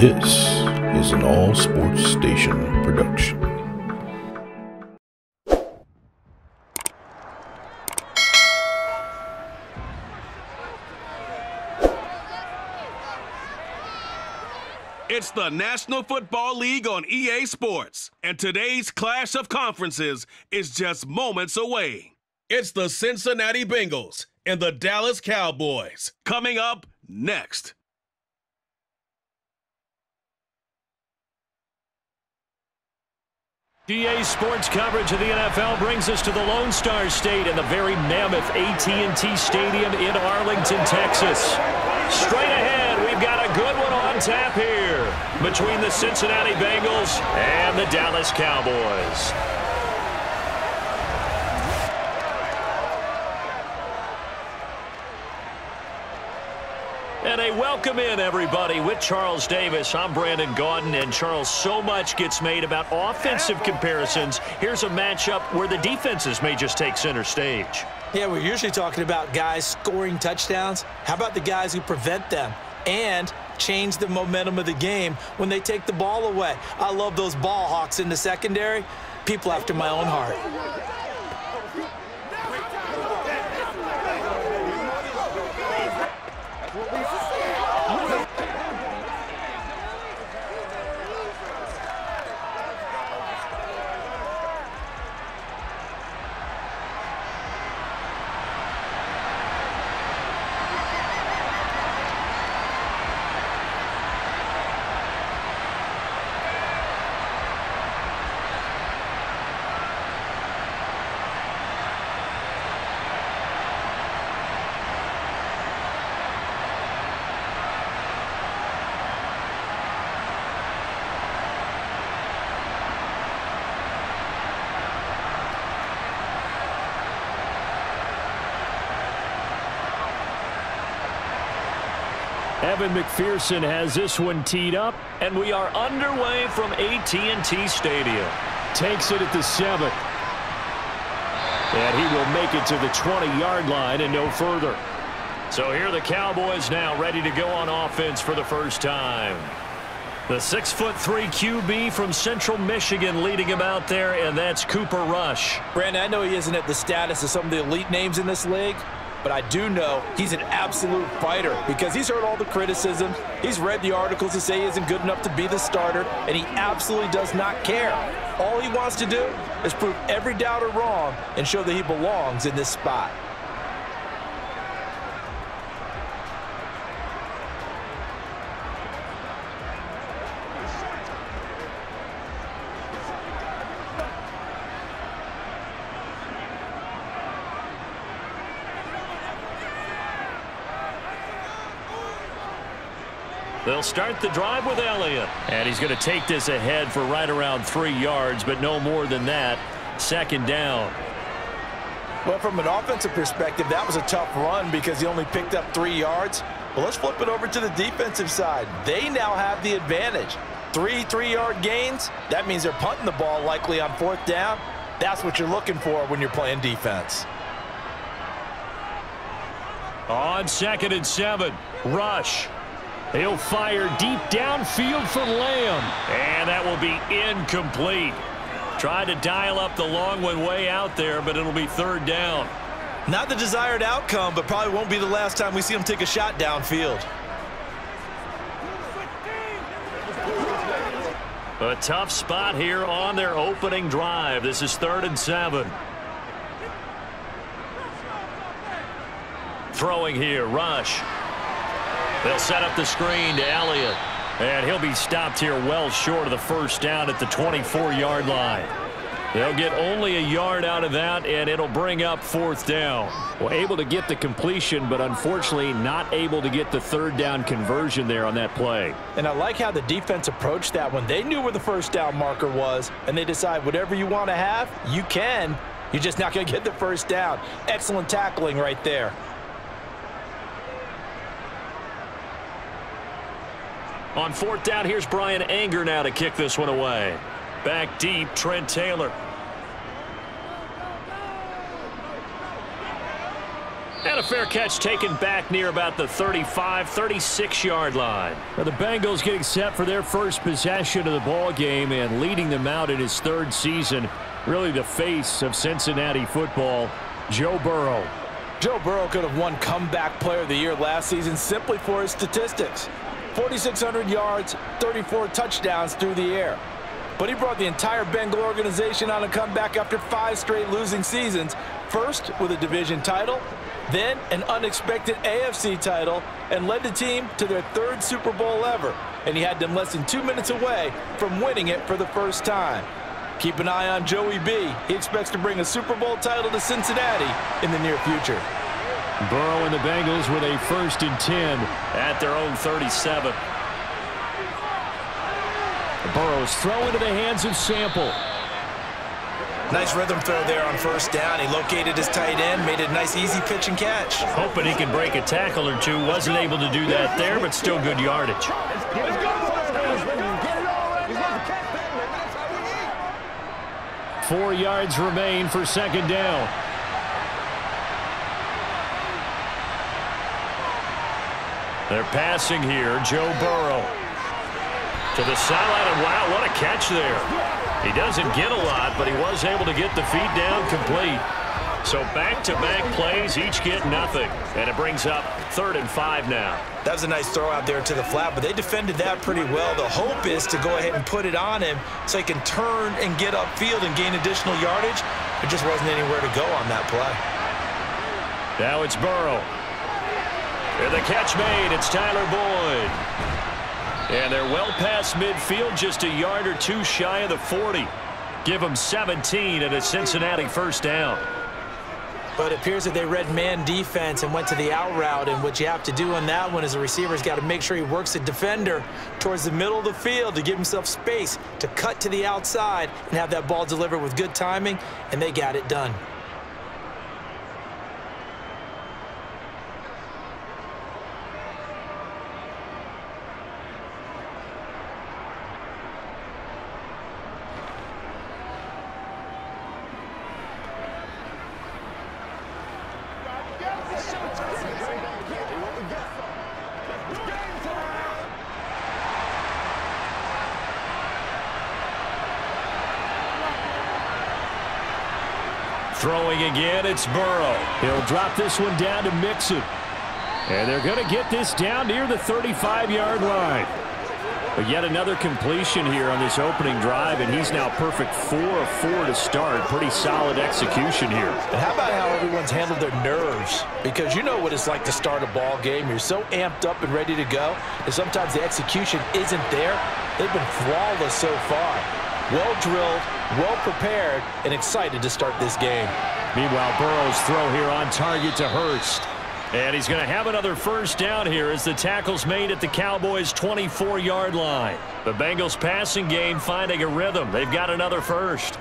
This is an AllSportsStation production. It's the National Football League on EA Sports, and today's clash of conferences is just moments away. It's the Cincinnati Bengals and the Dallas Cowboys coming up next. EA Sports coverage of the NFL brings us to the Lone Star State in the very mammoth AT&T Stadium in Arlington, Texas. Straight ahead, we've got a good one on tap here between the Cincinnati Bengals and the Dallas Cowboys. And a welcome in, everybody, with Charles Davis. I'm Brandon Gaudin, and Charles, so much gets made about offensive comparisons. Here's a matchup where the defenses may just take center stage. Yeah, we're usually talking about guys scoring touchdowns. How about the guys who prevent them and change the momentum of the game when they take the ball away? I love those ball hawks in the secondary. People after my own heart. Evan McPherson has this one teed up, and we are underway from AT&T Stadium. Takes it at the 7. And he will make it to the 20-yard line and no further. So here are the Cowboys now ready to go on offense for the first time. The 6'3" QB from Central Michigan leading him out there, and that's Cooper Rush. Brandon, I know he isn't at the status of some of the elite names in this league, but I do know he's an absolute fighter because he's heard all the criticisms. He's read the articles that say he isn't good enough to be the starter, and he absolutely does not care. All he wants to do is prove every doubter wrong and show that he belongs in this spot. They'll start the drive with Elliott. And he's going to take this ahead for right around 3 yards, but no more than that. Second down. Well, from an offensive perspective, that was a tough run because he only picked up 3 yards. But let's flip it over to the defensive side. They now have the advantage. 3 3-yard gains. That means they're punting the ball likely on 4th down. That's what you're looking for when you're playing defense. On 2nd and 7, Rush. He'll fire deep downfield for Lamb. And that will be incomplete. Tried to dial up the long one way out there, but it'll be 3rd down. Not the desired outcome, but probably won't be the last time we see him take a shot downfield. A tough spot here on their opening drive. This is 3rd and 7. Throwing here, Rush. They'll set up the screen to Elliott. And he'll be stopped here well short of the 1st down at the 24-yard line. They'll get only a yard out of that, and it'll bring up 4th down. Well, able to get the completion, but unfortunately not able to get the 3rd down conversion there on that play. And I like how the defense approached that when they knew where the 1st down marker was, and they decide whatever you want to have, you can. You're just not going to get the 1st down. Excellent tackling right there. On 4th down, here's Brian Anger now to kick this one away. Back deep, Trent Taylor. And a fair catch taken back near about the 35, 36-yard line. Now the Bengals getting set for their first possession of the ball game and leading them out in his third season. Really the face of Cincinnati football, Joe Burrow. Joe Burrow could have won Comeback Player of the Year last season simply for his statistics. 4,600 yards, 34 touchdowns through the air. But he brought the entire Bengal organization on a comeback after 5 straight losing seasons. First with a division title, then an unexpected AFC title, and led the team to their 3rd Super Bowl ever. And he had them less than 2 minutes away from winning it for the first time. Keep an eye on Joey B. He expects to bring a Super Bowl title to Cincinnati in the near future. Burrow and the Bengals with a 1st and 10 at their own 37. Burrow's throw into the hands of Sample. Nice rhythm throw there on 1st down. He located his tight end, made it a nice easy pitch and catch. Hoping he can break a tackle or two. Wasn't able to do that there, but still good yardage. 4 yards remain for 2nd down. They're passing here. Joe Burrow to the sideline, and wow, what a catch there. He doesn't get a lot, but he was able to get the feet down complete. So back-to-back plays, each get nothing. And it brings up 3rd and 5 now. That was a nice throw out there to the flat, but they defended that pretty well. The hope is to go ahead and put it on him so he can turn and get upfield and gain additional yardage. There just wasn't anywhere to go on that play. Now it's Burrow. And the catch made. It's Tyler Boyd. And they're well past midfield, just a yard or two shy of the 40. Give them 17 and a Cincinnati 1st down. But it appears that they read man defense and went to the out route, and what you have to do on that one is the receiver's got to make sure he works the defender towards the middle of the field to give himself space to cut to the outside and have that ball delivered with good timing, and they got it done. Throwing again, it's Burrow. He'll drop this one down to Mixon. And they're going to get this down near the 35-yard line. But yet another completion here on this opening drive, and he's now perfect 4 of 4 to start. Pretty solid execution here. And how about how everyone's handled their nerves? Because you know what it's like to start a ball game. You're so amped up and ready to go, and sometimes the execution isn't there. They've been flawless so far. Well-drilled, well-prepared, and excited to start this game. Meanwhile, Burrow's throw here on target to Hurst. And he's going to have another 1st down here as the tackle's made at the Cowboys' 24-yard line. The Bengals passing game finding a rhythm. They've got another 1st.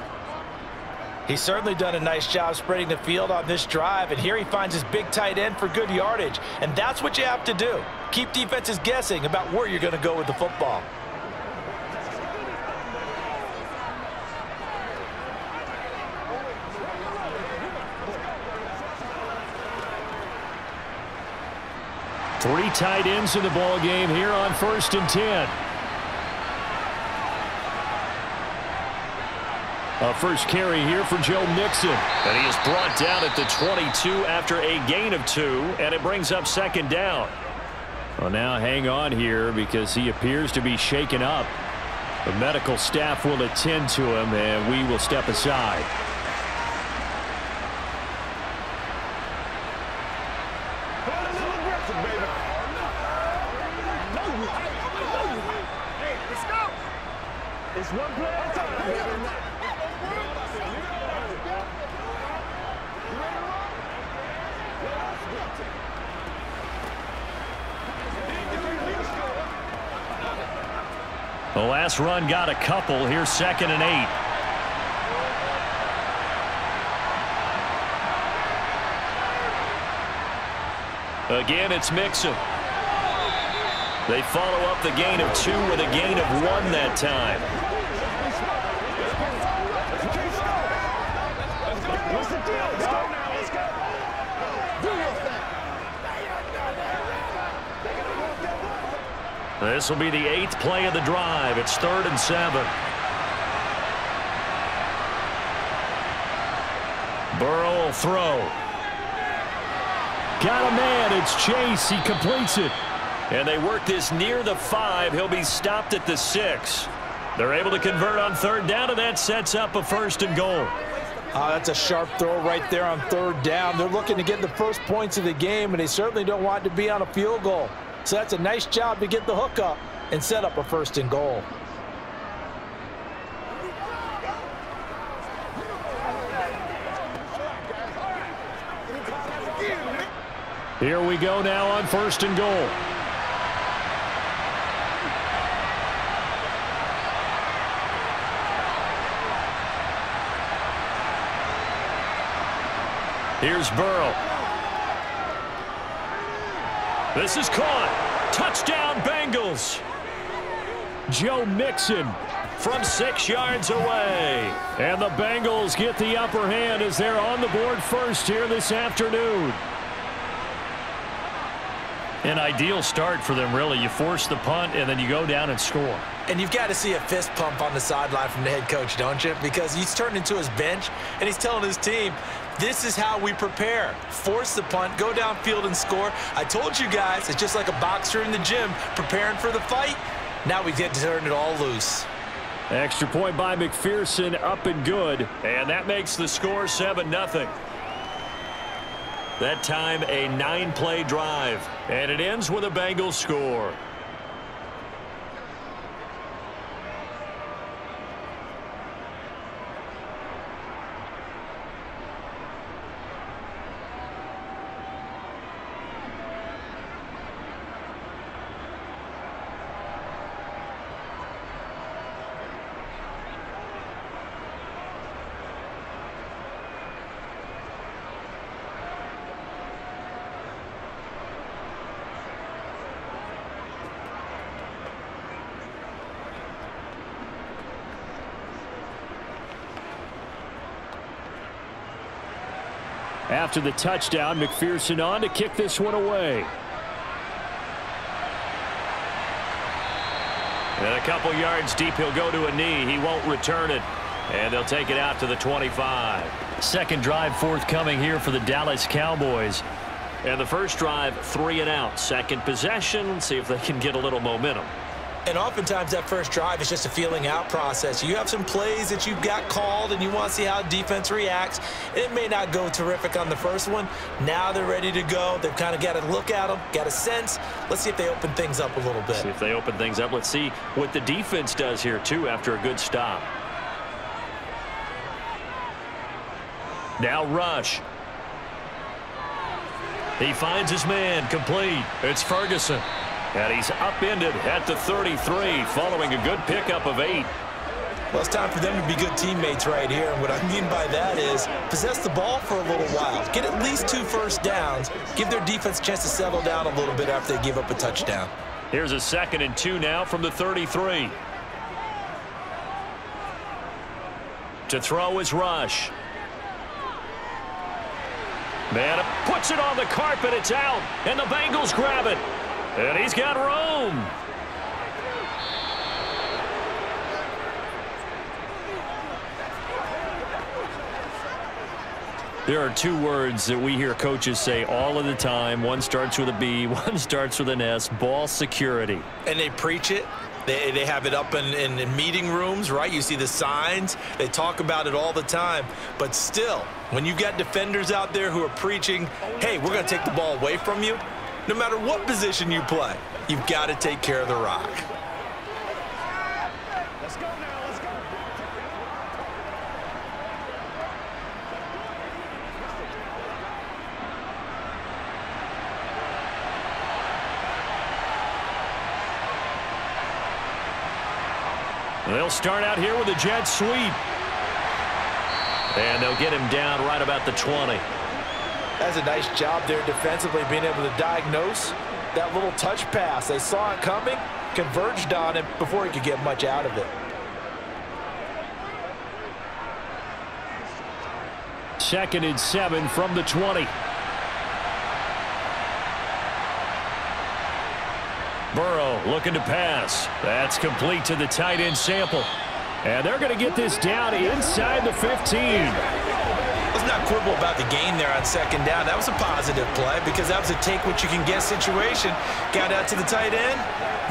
He's certainly done a nice job spreading the field on this drive, and here he finds his big tight end for good yardage. And that's what you have to do. Keep defenses guessing about where you're going to go with the football. Three tight ends in the ball game here on 1st and 10. A first carry here for Joe Mixon. And he is brought down at the 22 after a gain of 2, and it brings up 2nd down. Well, now hang on here because he appears to be shaken up. The medical staff will attend to him, and we will step aside. The last run got a couple. Here's 2nd and 8. Again, it's Mixon. They follow up the gain of 2 with a gain of 1 that time. This will be the 8th play of the drive. It's 3rd and 7. Burrow will throw. Got a man. It's Chase. He completes it. And they work this near the 5. He'll be stopped at the 6. They're able to convert on 3rd down, and that sets up a 1st and goal. That's a sharp throw right there on 3rd down. They're looking to get the first points of the game, and they certainly don't want it to be on a field goal. So that's a nice job to get the hook up and set up a 1st and goal. Here we go now on 1st and goal. Here's Burrow. This is caught. Touchdown, Bengals. Joe Mixon from 6 yards away. And the Bengals get the upper hand as they're on the board first here this afternoon. An ideal start for them, really. You force the punt, and then you go down and score. And you've got to see a fist pump on the sideline from the head coach, don't you? Because he's turned into his bench, and he's telling his team, this is how we prepare. Force the punt, go downfield and score. I told you guys, it's just like a boxer in the gym preparing for the fight. Now we get to turn it all loose. Extra point by McPherson, up and good. And that makes the score 7-0. That time a 9-play drive. And it ends with a Bengals score. After the touchdown, McPherson on to kick this one away. And a couple yards deep, he'll go to a knee. He won't return it. And they'll take it out to the 25. Second drive forthcoming here for the Dallas Cowboys. And the first drive, 3 and out. Second possession, see if they can get a little momentum. And oftentimes that first drive is just a feeling out process. You have some plays that you've got called and you want to see how defense reacts. It may not go terrific on the first one. Now they're ready to go. They've kind of got to look at them, got a sense. Let's see if they open things up a little bit. See if they open things up. Let's see what the defense does here, too, after a good stop. Now Rush. He finds his man, complete. It's Ferguson. And he's upended at the 33 following a good pickup of 8. Well, it's time for them to be good teammates right here. And what I mean by that is possess the ball for a little while. Get at least 2 first downs. Give their defense a chance to settle down a little bit after they give up a touchdown. Here's a 2nd and 2 now from the 33. To throw is Rush. Man, puts it on the carpet. It's out. And the Bengals grab it. And he's got room. There are 2 words that we hear coaches say all of the time. One starts with a B, one starts with an S, ball security. And they preach it. They have it up in meeting rooms, right? You see the signs. They talk about it all the time. But still, when you've got defenders out there who are preaching, hey, we're going to take the ball away from you, no matter what position you play, you've got to take care of the rock. Let's go now. Let's go. They'll start out here with a jet sweep. And they'll get him down right about the 20. That's a nice job there defensively, being able to diagnose that little touch pass. They saw it coming, converged on him before he could get much out of it. Second and 7 from the 20. Burrow looking to pass. That's complete to the tight end Sample. And they're going to get this down inside the 15. Let's not quibble about the gain there on second down. That was a positive play because that was a take-what-you-can-get situation. Got out to the tight end.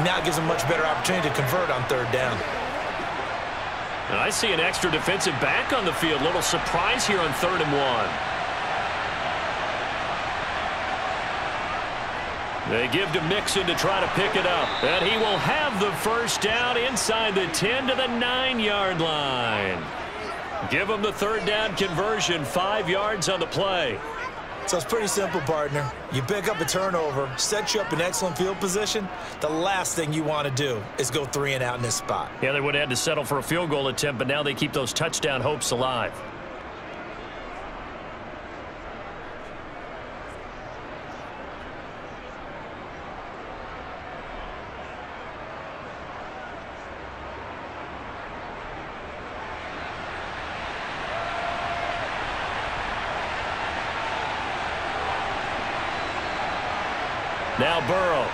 Now it gives them a much better opportunity to convert on third down. And I see an extra defensive back on the field. Little surprise here on 3rd and 1. They give to Mixon to try to pick it up. And he will have the first down inside the 10 to the 9-yard line. Give him the 3rd down conversion, 5 yards on the play. So it's pretty simple, partner. You pick up a turnover, set you up in excellent field position. The last thing you want to do is go 3 and out in this spot. Yeah, they would have had to settle for a field goal attempt, but now they keep those touchdown hopes alive. Now Burrow.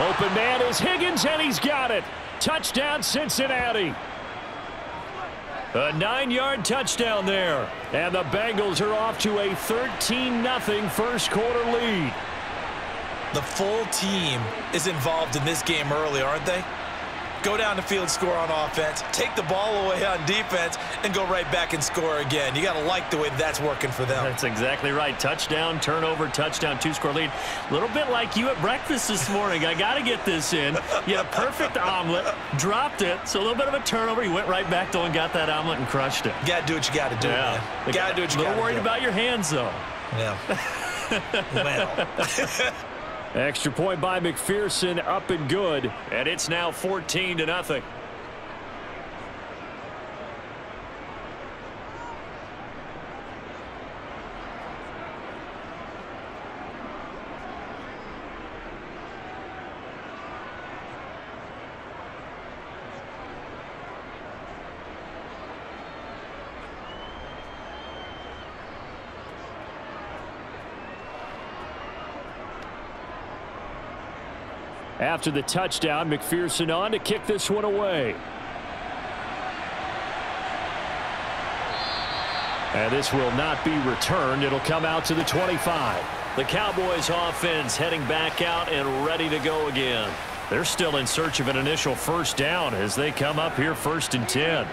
Open man is Higgins, and he's got it. Touchdown, Cincinnati. A 9-yard touchdown there. And the Bengals are off to a 13-0 first quarter lead. The full team is involved in this game early, aren't they? Go down the field, score on offense, take the ball away on defense, and go right back and score again. You got to like the way that's working for them. That's exactly right. Touchdown, turnover, touchdown, 2-score lead. A little bit like you at breakfast this morning. I got to get this in. You had a perfect omelet, dropped it, so a little bit of a turnover. You went right back, though, and got that omelet and crushed it. You got to do what you got to do, man. You got to do what you got to do. A little worried about your hands, though. Yeah. Well. Extra point by McPherson, up and good, and it's now 14-0. After the touchdown, McPherson on to kick this one away. And this will not be returned. It'll come out to the 25. The Cowboys offense heading back out and ready to go again. They're still in search of an initial first down as they come up here 1st and 10.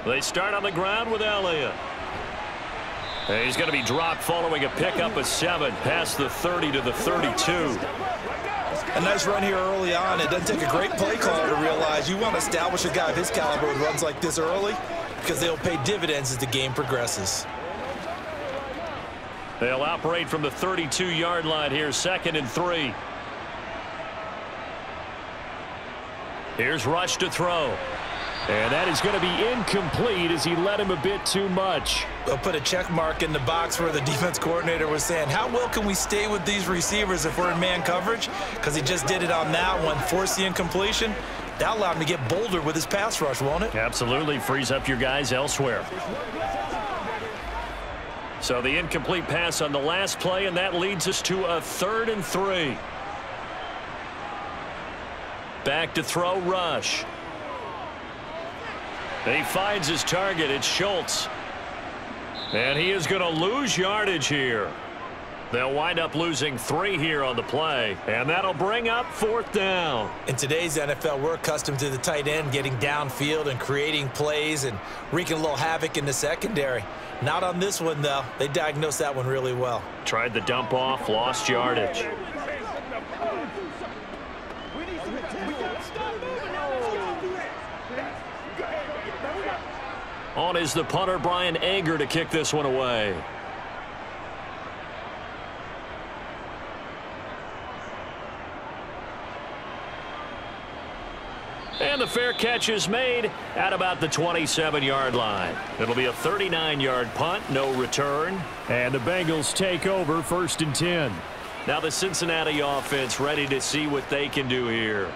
They start on the ground with Elliott. And he's going to be dropped following a pickup of 7 past the 30 to the 32. A nice run here early on. It doesn't take a great play caller to realize you want to establish a guy of his caliber with runs like this early because they'll pay dividends as the game progresses. They'll operate from the 32-yard line here, 2nd and 3. Here's Rush to throw. And that is going to be incomplete as he led him a bit too much. They'll put a check mark in the box where the defense coordinator was saying, how well can we stay with these receivers if we're in man coverage? Because he just did it on that one, forced the incompletion. That allowed him to get bolder with his pass rush, won't it? Absolutely. Frees up your guys elsewhere. So the incomplete pass on the last play, and that leads us to a 3rd and 3. Back to throw, Rush. And he finds his target. It's Schultz. And he is going to lose yardage here. They'll wind up losing 3 here on the play. And that'll bring up 4th down. In today's NFL, we're accustomed to the tight end getting downfield and creating plays and wreaking a little havoc in the secondary. Not on this one, though. They diagnosed that one really well. Tried the dump off, lost yardage. On is the punter, Brian Anger, to kick this one away. And the fair catch is made at about the 27-yard line. It'll be a 39-yard punt, no return. And the Bengals take over 1st and 10. Now the Cincinnati offense ready to see what they can do here.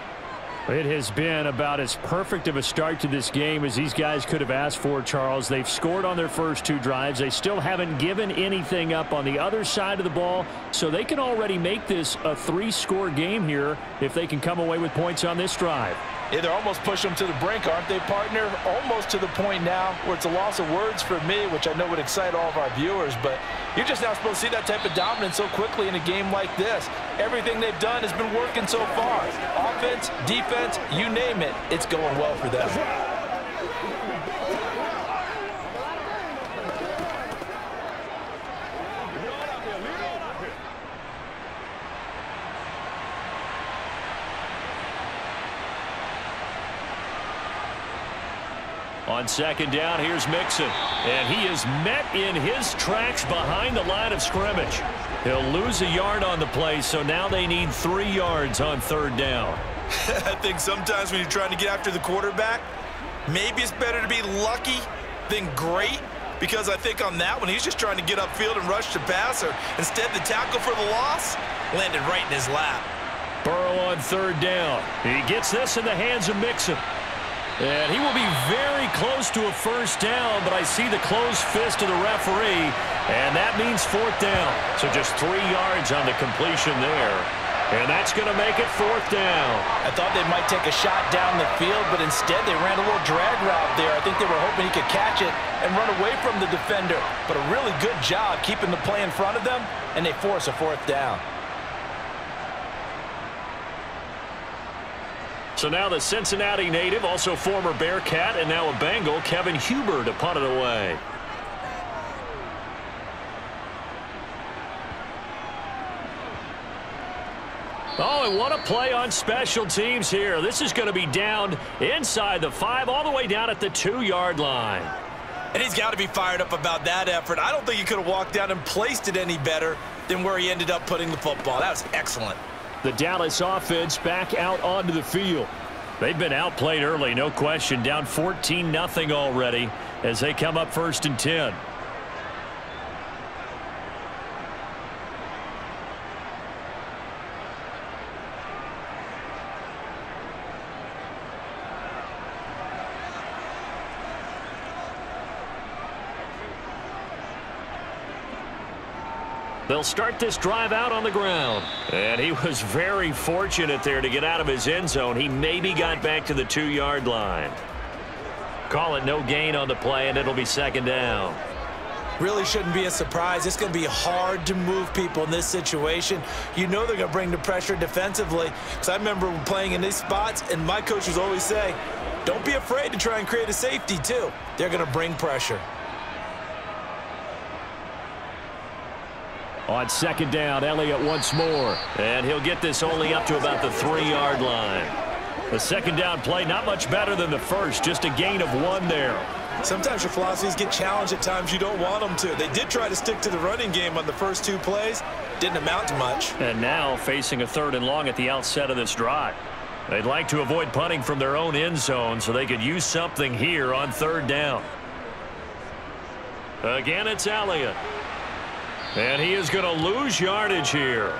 It has been about as perfect of a start to this game as these guys could have asked for, Charles. They've scored on their first 2 drives. They still haven't given anything up on the other side of the ball, so they can already make this a 3-score game here if they can come away with points on this drive. Yeah, they're almost pushing them to the brink, aren't they, partner? Almost to the point now where it's a loss of words for me, which I know would excite all of our viewers, but you're just now supposed to see that type of dominance so quickly in a game like this. Everything they've done has been working so far. Offense, defense, you name it, it's going well for them. On 2nd down, here's Mixon. And he is met in his tracks behind the line of scrimmage. He'll lose a yard on the play, so now they need 3 yards on 3rd down. I think sometimes when you're trying to get after the quarterback, maybe it's better to be lucky than great, because I think on that one, he's just trying to get upfield and rush the passer. Instead, the tackle for the loss landed right in his lap. Burrow on 3rd down. He gets this in the hands of Mixon. And he will be very close to a 1st down, but I see the closed fist of the referee, and that means 4th down. So just 3 yards on the completion there. And that's going to make it 4th down. I thought they might take a shot down the field, but instead they ran a little drag route there. I think they were hoping he could catch it and run away from the defender. But a really good job keeping the play in front of them, and they force a 4th down. So now the Cincinnati native, also former Bearcat, and now a Bengal, Kevin Huber, to punt it away. Oh, and what a play on special teams here. This is going to be down inside the 5, all the way down at the 2-yard line. And he's got to be fired up about that effort. I don't think he could have walked down and placed it any better than where he ended up putting the football. That was excellent. The Dallas offense back out onto the field. They've been outplayed early, no question. Down 14-0 already as they come up 1st and 10. They'll start this drive out on the ground. And he was very fortunate there to get out of his end zone. He maybe got back to the 2-yard line. Call it no gain on the play, and it'll be 2nd down. Really shouldn't be a surprise. It's going to be hard to move people in this situation. You know they're going to bring the pressure defensively. Because I remember playing in these spots, and my coaches always say, don't be afraid to try and create a safety, too. They're going to bring pressure. On 2nd down, Elliott once more. And he'll get this only up to about the 3-yard line. The 2nd down play, not much better than the first, just a gain of 1 there. Sometimes your philosophies get challenged at times you don't want them to. They did try to stick to the running game on the first 2 plays. Didn't amount to much. And now facing a 3rd and long at the outset of this drive. They'd like to avoid punting from their own end zone so they could use something here on 3rd down. Again, it's Elliott. And he is going to lose yardage here.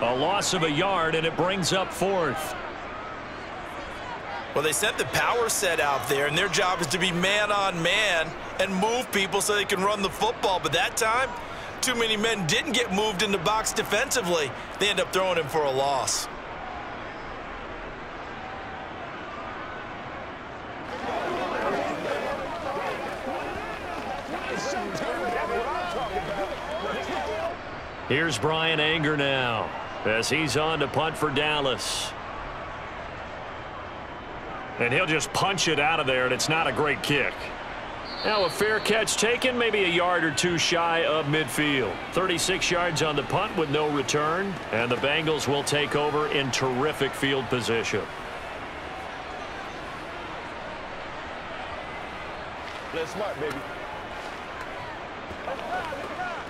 A loss of a yard, and it brings up 4th. Well, they sent the power set out there, and their job is to be man-on-man and move people so they can run the football. But that time, too many men didn't get moved in the box defensively. They end up throwing him for a loss. Here's Brian Anger now as he's on to punt for Dallas. And he'll just punch it out of there, and it's not a great kick. Now a fair catch taken, maybe a yard or 2 shy of midfield. 36 yards on the punt with no return, and the Bengals will take over in terrific field position. Let's smart, baby.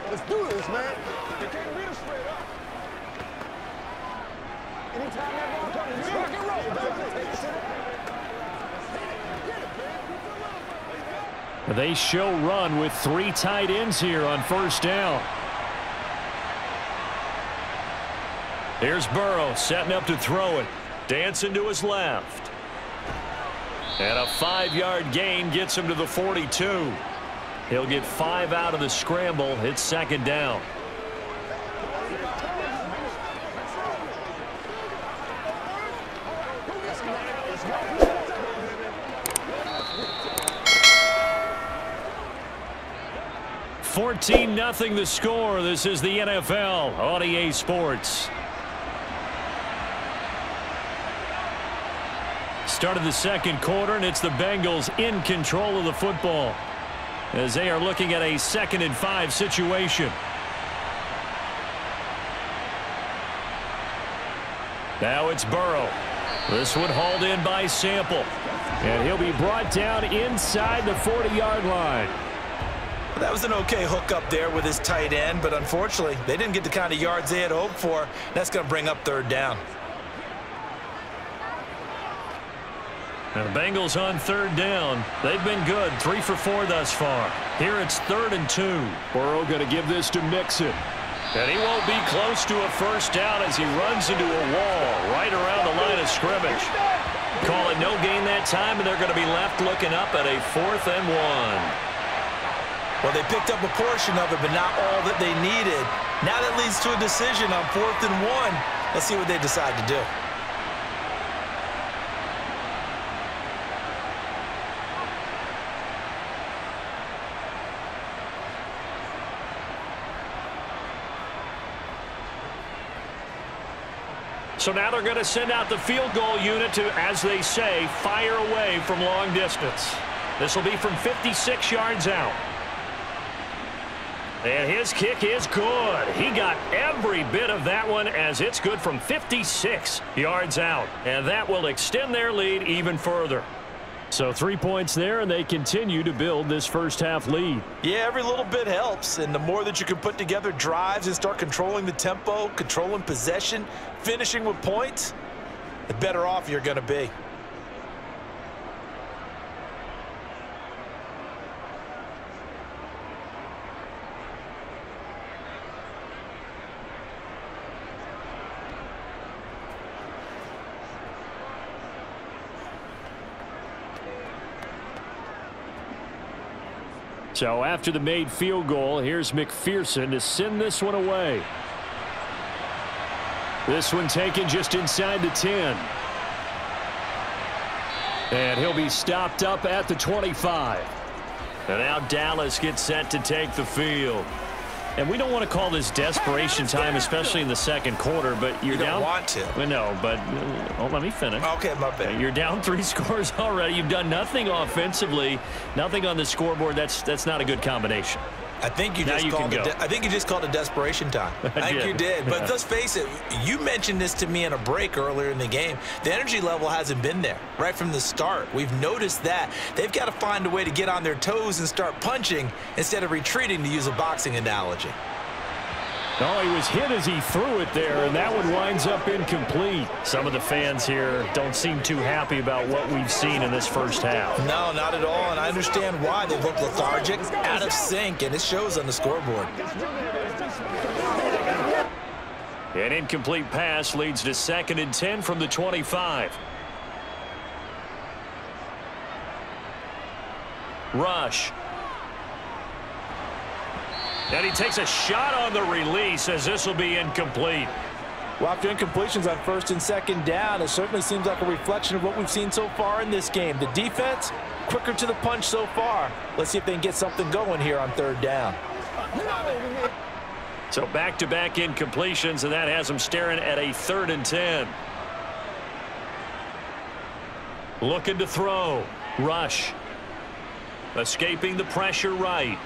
Let's do this, man. You can't read it straight up. Anytime that ball comes, rock and roll, baby. They show run with 3 tight ends here on first down. Here's Burrow setting up to throw it. Dancing to his left. And a 5-yard gain gets him to the 42. He'll get 5 out of the scramble. It's second down. $14-0 the score. This is the NFL on EA Sports. Start of the second quarter, and it's the Bengals in control of the football as they are looking at a 2nd and 5 situation. Now it's Burrow. This one hauled in by Sample. And he'll be brought down inside the 40-yard line. That was an okay hookup there with his tight end, but unfortunately, they didn't get the kind of yards they had hoped for. That's going to bring up third down. And the Bengals on third down. They've been good, 3 for 4 thus far. Here it's 3rd and 2. Burrow going to give this to Mixon. And he won't be close to a first down as he runs into a wall right around the line of scrimmage. Call it no gain that time, and they're going to be left looking up at a 4th and 1. Well, they picked up a portion of it, but not all that they needed. Now that leads to a decision on 4th and 1. Let's see what they decide to do. So now they're going to send out the field goal unit to, as they say, fire away from long distance. This will be from 56 yards out. And his kick is good. He got every bit of that one as it's good from 56 yards out. And that will extend their lead even further. So 3 points there, and they continue to build this first half lead. Yeah, every little bit helps. And the more that you can put together drives and start controlling the tempo, controlling possession, finishing with points, the better off you're going to be. So after the made field goal, here's McPherson to send this one away. This one taken just inside the 10. And he'll be stopped up at the 25. And now Dallas gets set to take the field. And we don't want to call this desperation time, especially in the second quarter, but you're down. You don't want to. Well, no, but let me finish. Okay, my bad. You're down 3 scores already. You've done nothing offensively, nothing on the scoreboard. That's not a good combination. I think you just called it desperation time. I think you did. But let's face it, you mentioned this to me in a break earlier in the game. The energy level hasn't been there right from the start. We've noticed that. They've got to find a way to get on their toes and start punching instead of retreating, to use a boxing analogy. Oh, he was hit as he threw it there, and that one winds up incomplete. Some of the fans here don't seem too happy about what we've seen in this first half. No, not at all, and I understand why. They look lethargic, out of sync, and it shows on the scoreboard. An incomplete pass leads to 2nd and 10 from the 25. Rush. And he takes a shot on the release as this will be incomplete. Well, after incompletions on 1st and 2nd down, it certainly seems like a reflection of what we've seen so far in this game. The defense, quicker to the punch so far. Let's see if they can get something going here on 3rd down. So back-to-back incompletions, and that has them staring at a 3rd and 10. Looking to throw. Rush. Escaping the pressure right.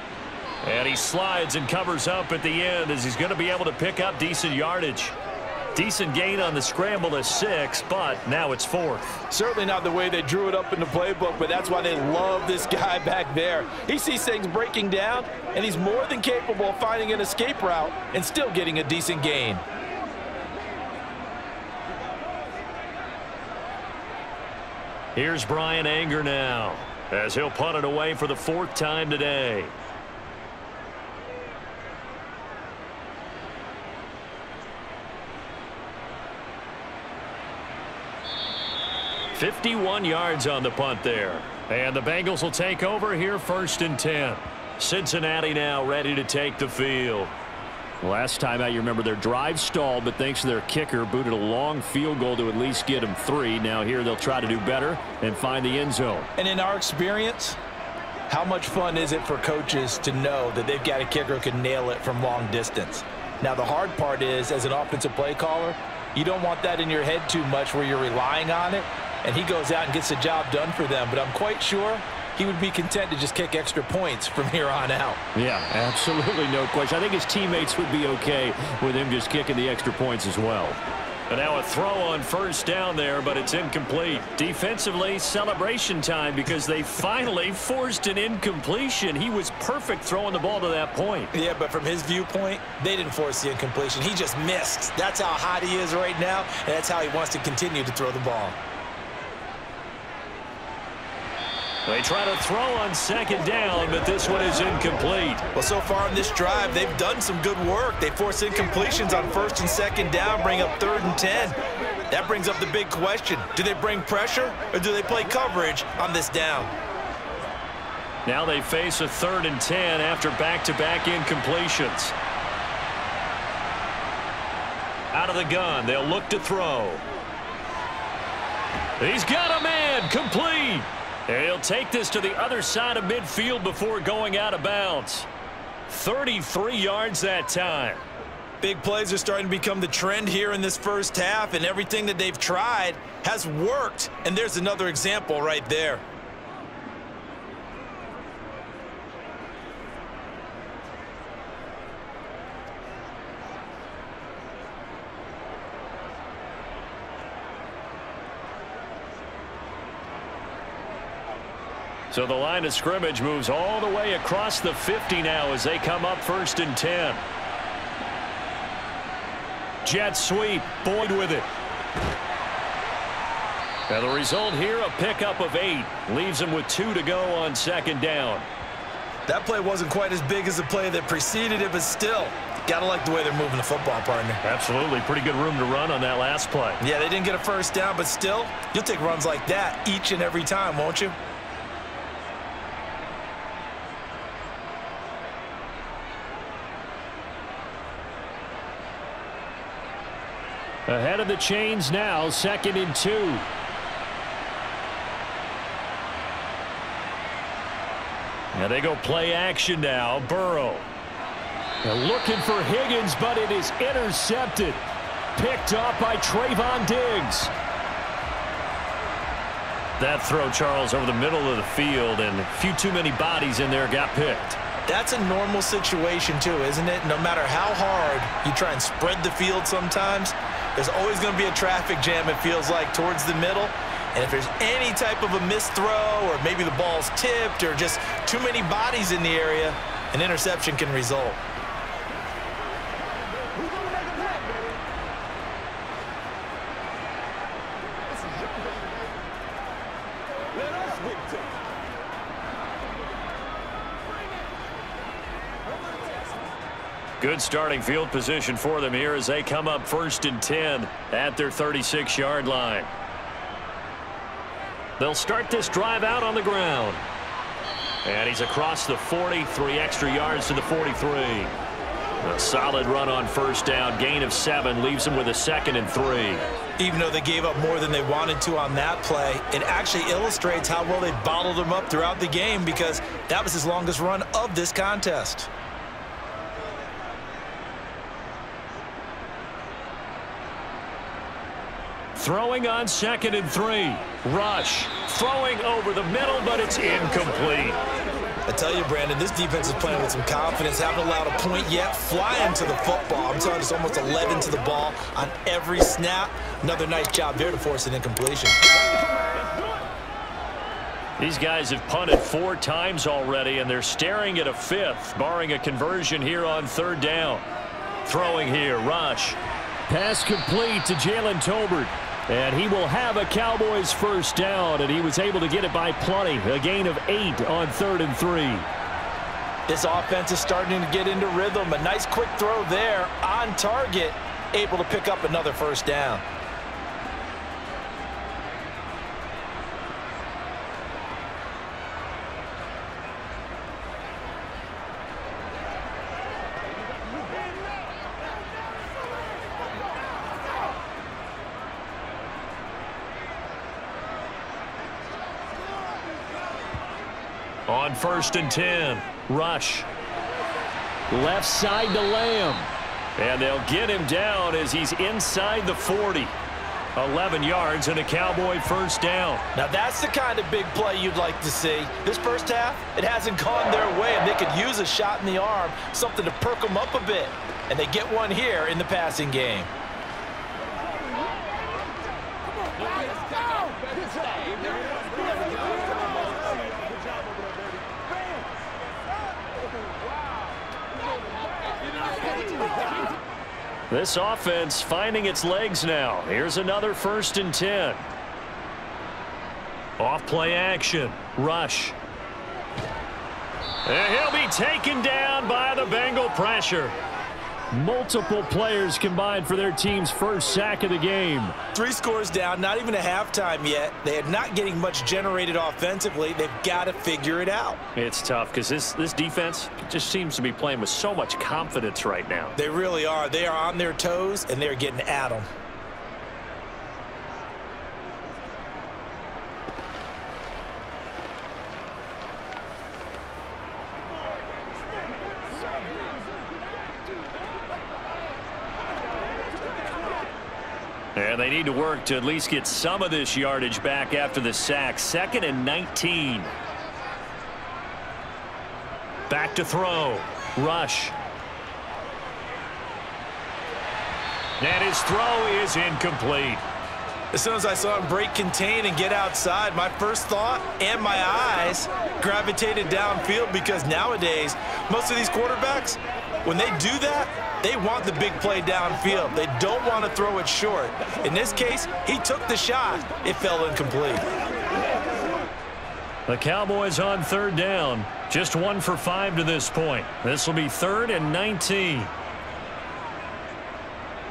And he slides and covers up at the end as he's going to be able to pick up decent yardage. Decent gain on the scramble to 6, but now it's 4th. Certainly not the way they drew it up in the playbook, but that's why they love this guy back there. He sees things breaking down, and he's more than capable of finding an escape route and still getting a decent gain. Here's Brian Anger now, as he'll punt it away for the 4th time today. "51 yards on the punt there. And the Bengals will take over here 1st and 10. Cincinnati now ready to take the field. Last time out, you remember their drive stalled, but thanks to their kicker, booted a long field goal to at least get them 3. Now here they'll try to do better and find the end zone. And in our experience, how much fun is it for coaches to know that they've got a kicker who can nail it from long distance? Now the hard part is, as an offensive play caller, you don't want that in your head too much where you're relying on it. And he goes out and gets the job done for them. But I'm quite sure he would be content to just kick extra points from here on out. Yeah, absolutely no question. I think his teammates would be okay with him just kicking the extra points as well. And now a throw on 1st down there, but it's incomplete. Defensively, celebration time because they finally forced an incompletion. He was perfect throwing the ball to that point. Yeah, but from his viewpoint, they didn't force the incompletion. He just missed. That's how hot he is right now, and that's how he wants to continue to throw the ball. They try to throw on 2nd down, but this one is incomplete. Well, so far in this drive, they've done some good work. They force incompletions on 1st and 2nd down, bring up 3rd and 10. That brings up the big question. Do they bring pressure, or do they play coverage on this down? Now they face a 3rd and 10 after back-to-back incompletions. Out of the gun, they'll look to throw. He's got a man, complete. And he'll take this to the other side of midfield before going out of bounds. 33 yards that time. Big plays are starting to become the trend here in this first half, and everything that they've tried has worked. And there's another example right there. So the line of scrimmage moves all the way across the 50 now as they come up 1st and 10. Jet sweep, Boyd with it. Now the result here, a pickup of 8. Leaves him with 2 to go on 2nd down. That play wasn't quite as big as the play that preceded it, but still, gotta like the way they're moving the football, partner. Absolutely. Pretty good room to run on that last play. Yeah, they didn't get a 1st down, but still, you'll take runs like that each and every time, won't you? Ahead of the chains now, 2nd and 2. And they go play action now. Burrow. They're looking for Higgins, but it is intercepted. Picked off by Trayvon Diggs. That throw, Charles, over the middle of the field, and a few too many bodies in there got picked. That's a normal situation, too, isn't it? No matter how hard you try and spread the field sometimes, there's always going to be a traffic jam, it feels like, towards the middle. And if there's any type of a missed throw, or maybe the ball's tipped, or just too many bodies in the area, an interception can result. Good starting field position for them here as they come up 1st and 10 at their 36-yard line. They'll start this drive out on the ground. And he's across the 40, 3 extra yards to the 43. A solid run on 1st down, gain of 7, leaves him with a 2nd and 3. Even though they gave up more than they wanted to on that play, it actually illustrates how well they bottled him up throughout the game, because that was his longest run of this contest. Throwing on 2nd and 3. Rush. Throwing over the middle, but it's incomplete. I tell you, Brandon, this defense is playing with some confidence. Haven't allowed a point yet. Flying to the football. I'm telling you, it's almost 11 to the ball on every snap. Another nice job there to force an incompletion. These guys have punted 4 times already, and they're staring at a 5th, barring a conversion here on 3rd down. Throwing here, Rush. Pass complete to Jalen Tolbert. And he will have a Cowboys first down, and he was able to get it by plenty. A gain of 8 on 3rd and 3. This offense is starting to get into rhythm. A nice quick throw there on target, able to pick up another first down. On 1st and 10, rush. Left side to Lamb. And they'll get him down as he's inside the 40. 11 yards and a Cowboy first down. Now that's the kind of big play you'd like to see. This first half, it hasn't gone their way, and they could use a shot in the arm, something to perk them up a bit. And they get one here in the passing game. This offense finding its legs now. Here's another 1st and 10. Off play action. Rush. And he'll be taken down by the Bengal pressure. Multiple players combined for their team's first sack of the game. 3 scores down, not even a halftime yet. They are not getting much generated offensively. They've got to figure it out. It's tough because this defense just seems to be playing with so much confidence right now. They really are. They are on their toes, and they're getting at them. And they need to work to at least get some of this yardage back after the sack. 2nd and 19. Back to throw. Rush. And his throw is incomplete. As soon as I saw him break contain and get outside, my first thought and my eyes gravitated downfield, because nowadays, most of these quarterbacks, when they do that, they want the big play downfield. They don't want to throw it short. In this case, he took the shot. It fell incomplete. The Cowboys on 3rd down. Just 1 for 5 to this point. This will be 3rd and 19.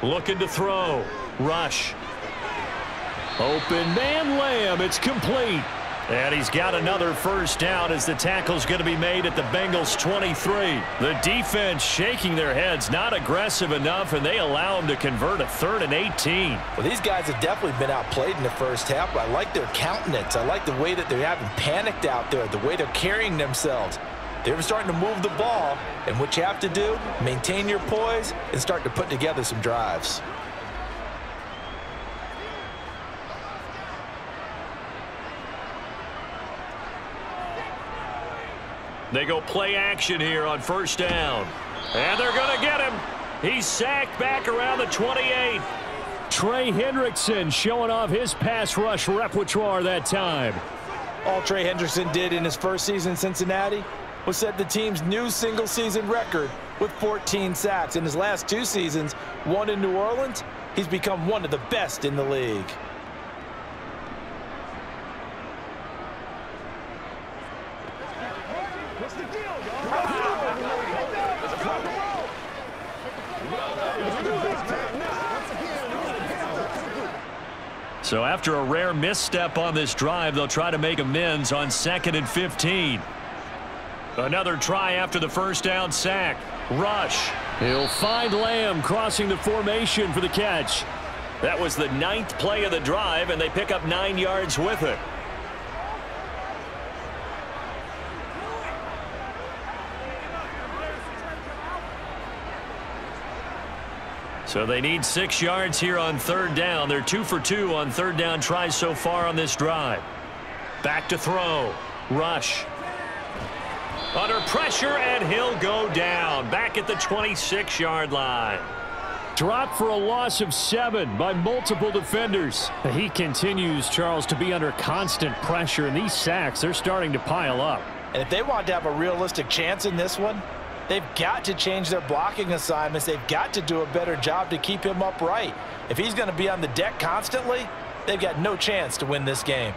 Looking to throw. Rush. Open man Lamb. It's complete. And he's got another first down as the tackle's going to be made at the Bengals 23. The defense shaking their heads, not aggressive enough, and they allow him to convert a 3rd and 18. Well, these guys have definitely been outplayed in the first half, but I like their countenance. I like the way that they haven't panicked out there, the way they're carrying themselves. They're starting to move the ball, and what you have to do, maintain your poise and start to put together some drives. They go play action here on 1st down. And they're going to get him. He's sacked back around the 28. Trey Hendrickson showing off his pass rush repertoire that time. All Trey Hendrickson did in his first season in Cincinnati was set the team's new single-season record with 14 sacks. In his last 2 seasons, 1 in New Orleans, he's become one of the best in the league. So after a rare misstep on this drive, they'll try to make amends on 2nd and 15. Another try after the first down sack. Rush. He'll find Lamb crossing the formation for the catch. That was the 9th play of the drive, and they pick up 9 yards with it. So they need 6 yards here on 3rd down. They're 2 for 2 on 3rd down tries so far on this drive. Back to throw. Rush. Under pressure, and he'll go down. Back at the 26-yard line. Dropped for a loss of 7 by multiple defenders. He continues, Charles, to be under constant pressure, and these sacks, they're starting to pile up. And if they want to have a realistic chance in this one, They've got to change their blocking assignments. They've got to do a better job to keep him upright. If he's going to be on the deck constantly, they've got no chance to win this game.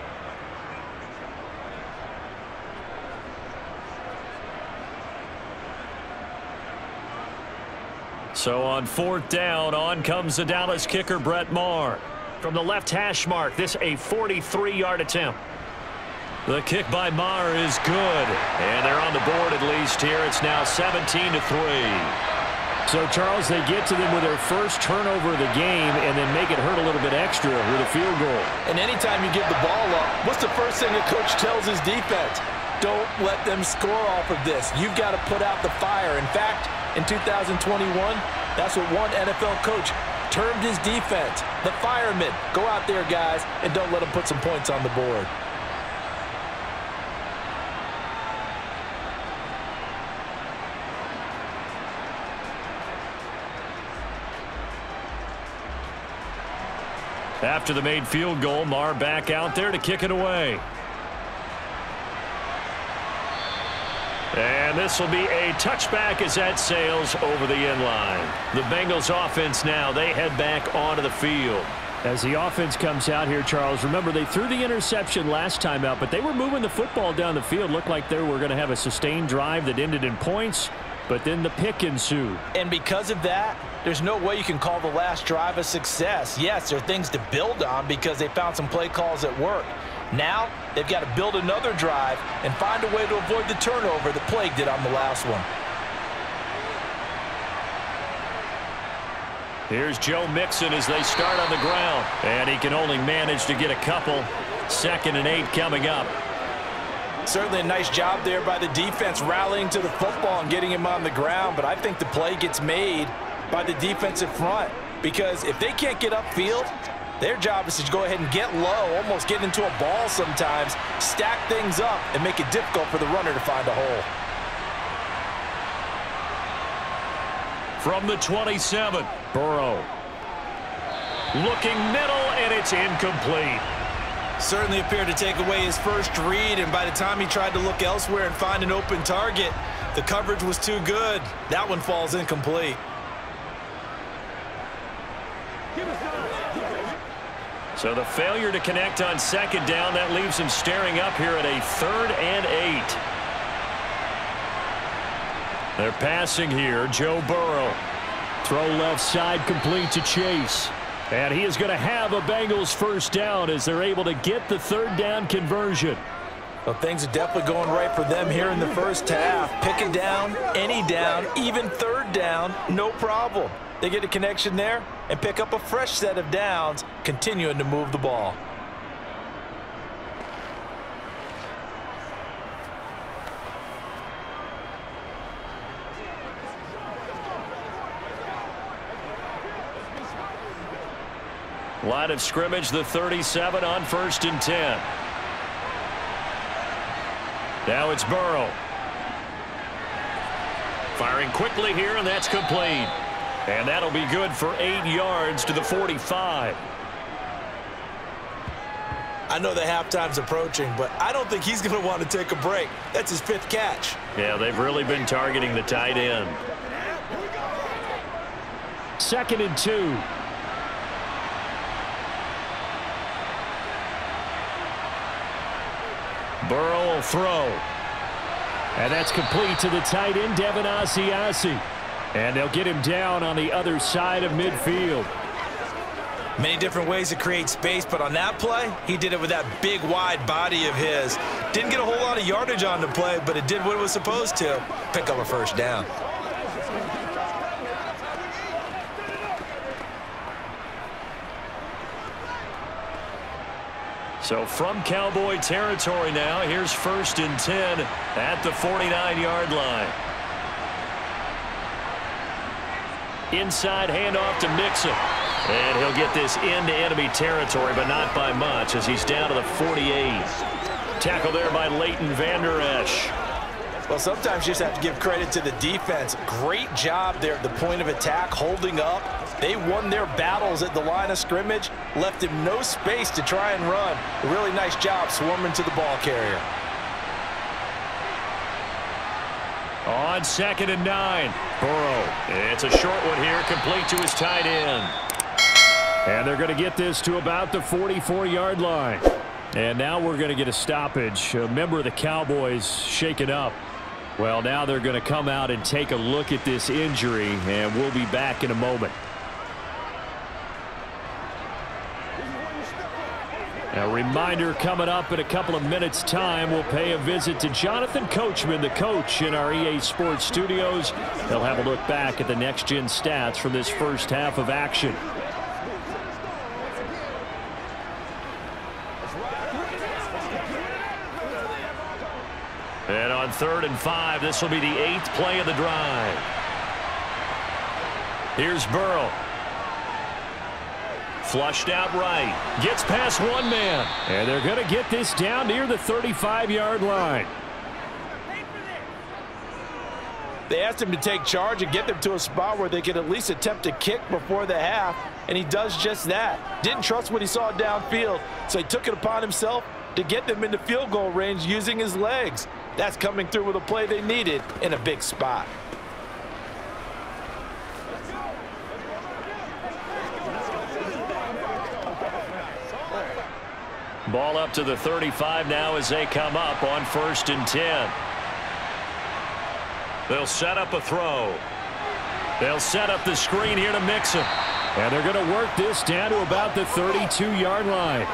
So on 4th down, on comes the Dallas kicker, Brett Maher. From the left hash mark, this a 43-yard attempt. The kick by Maher is good. And they're on the board at least here. It's now 17-3. So, Charles, they get to them with their first turnover of the game and then make it hurt a little bit extra with a field goal. And anytime you give the ball up, what's the first thing a coach tells his defense? Don't let them score off of this. You've got to put out the fire. In fact, in 2021, that's what one NFL coach termed his defense. The firemen. Go out there, guys, and don't let them put some points on the board. After the made field goal, Maher back out there to kick it away. And this will be a touchback as that sails over the end line. The Bengals offense now, they head back onto the field. As the offense comes out here, Charles, remember they threw the interception last time out, but they were moving the football down the field. Looked like they were going to have a sustained drive that ended in points, but then the pick ensued. And because of that, there's no way you can call the last drive a success. Yes, there are things to build on because they found some play calls that work. Now, they've got to build another drive and find a way to avoid the turnover that plagued it on the last one. Here's Joe Mixon as they start on the ground. And he can only manage to get a couple. 2nd and 8 coming up. Certainly a nice job there by the defense rallying to the football and getting him on the ground, but I think the play gets made by the defensive front because if they can't get upfield, their job is to go ahead and get low, almost get into a ball sometimes, stack things up, and make it difficult for the runner to find a hole. From the 27, Burrow. Looking middle, and it's incomplete. Certainly appeared to take away his first read, and by the time he tried to look elsewhere and find an open target, the coverage was too good. That one falls incomplete. So the failure to connect on 2nd down, that leaves him staring up here at a 3rd and 8. They're passing here, Joe Burrow. Throw left side complete to Chase. And he is going to have a Bengals first down as they're able to get the 3rd down conversion. Well, things are definitely going right for them here in the first half. Pick a down, any down, even 3rd down, no problem. They get a connection there and pick up a fresh set of downs, continuing to move the ball. Line of scrimmage, the 37 on 1st and 10. Now it's Burrow. Firing quickly here, and that's complete. And that'll be good for 8 yards to the 45. I know the halftime's approaching, but I don't think he's going to want to take a break. That's his 5th catch. Yeah, they've really been targeting the tight end. 2nd and 2. Burrow will throw. And that's complete to the tight end, Devin Asiasi. And they'll get him down on the other side of midfield. Many different ways to create space, but on that play, he did it with that big, wide body of his. Didn't get a whole lot of yardage on the play, but it did what it was supposed to. Pick up a first down. So from Cowboy territory now, here's 1st and 10 at the 49-yard line. Inside handoff to Mixon. And he'll get this into enemy territory, but not by much as he's down to the 48. Tackle there by Leighton Vander Esch. Well, sometimes you just have to give credit to the defense. Great job there at the point of attack, holding up. They won their battles at the line of scrimmage, left him no space to try and run. A really nice job swarming to the ball carrier. On 2nd and 9. Burrow. It's a short one here, complete to his tight end. And they're going to get this to about the 44-yard line. And now we're going to get a stoppage. A member of the Cowboys shaken up. Well, now they're going to come out and take a look at this injury, and we'll be back in a moment. A reminder coming up in a couple of minutes' time. We'll pay a visit to Jonathan Coachman, the coach in our EA Sports studios. They'll have a look back at the next-gen stats from this first half of action. And on 3rd and 5, this will be the 8th play of the drive. Here's Burrow. Flushed out right. Gets past one man. And they're going to get this down near the 35-yard line. They asked him to take charge and get them to a spot where they could at least attempt a kick before the half, and he does just that. Didn't trust what he saw downfield, so he took it upon himself to get them into field goal range using his legs. That's coming through with a play they needed in a big spot. Ball up to the 35 now as they come up on 1st and 10. They'll set up a throw. They'll set up the screen here to mix him. And they're going to work this down to about the 32-yard line.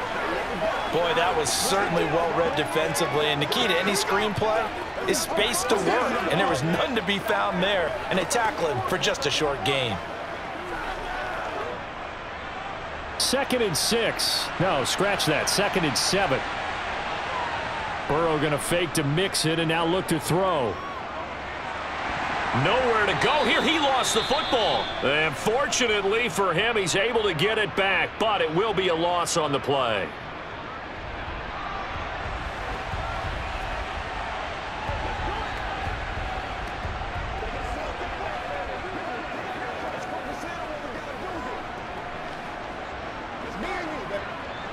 Boy, that was certainly well-read defensively, and the key to any screenplay is space to work, and there was none to be found there, and they tackle him for just a short gain. 2nd and 6. No, scratch that. 2nd and 7. Burrow going to fake to mix it and now look to throw. Nowhere to go here. He lost the football. And fortunately for him, he's able to get it back, but it will be a loss on the play.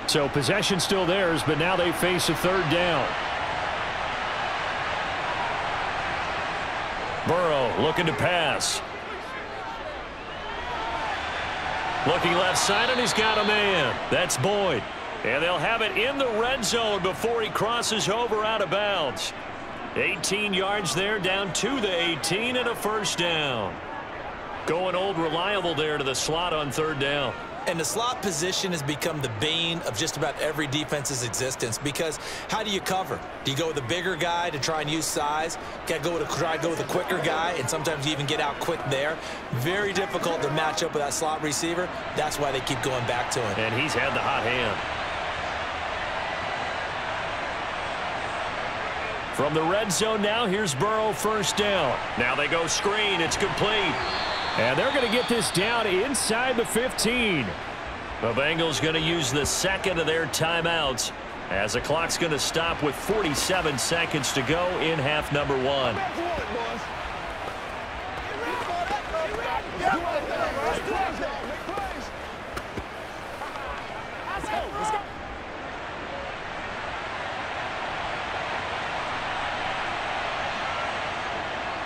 So possession still theirs, but now they face a 3rd down. Burrow looking to pass. Looking left side, and he's got a man. That's Boyd. And they'll have it in the red zone before he crosses over out of bounds. 18 yards there, down to the 18, and a 1st down. Going old reliable there to the slot on 3rd down. And the slot position has become the bane of just about every defense's existence, because how do you cover? Do you go with a bigger guy to try and use size? Got to try to go with a quicker guy, and sometimes you even get out quick there. Very difficult to match up with that slot receiver. That's why they keep going back to him. And he's had the hot hand. From the red zone now, here's Burrow, 1st down. Now they go screen. It's complete. And they're going to get this down inside the 15. The Bengals going to use the 2nd of their timeouts as the clock's going to stop with 47 seconds to go in half number 1.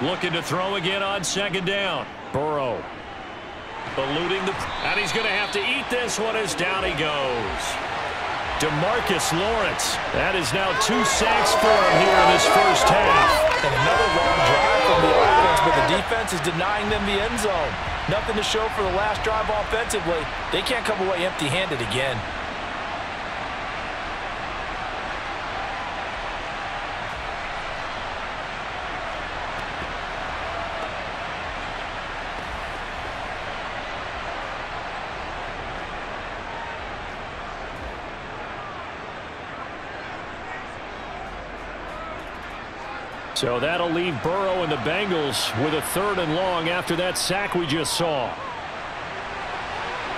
Looking to throw again on 2nd down. Burrow. Eluding and he's going to have to eat this one as down he goes. DeMarcus Lawrence. That is now 2 sacks for him here in this first half. And another long drive from the offense, but the defense is denying them the end zone. Nothing to show for the last drive offensively. They can't come away empty-handed again. So that'll leave Burrow and the Bengals with a 3rd and long after that sack we just saw.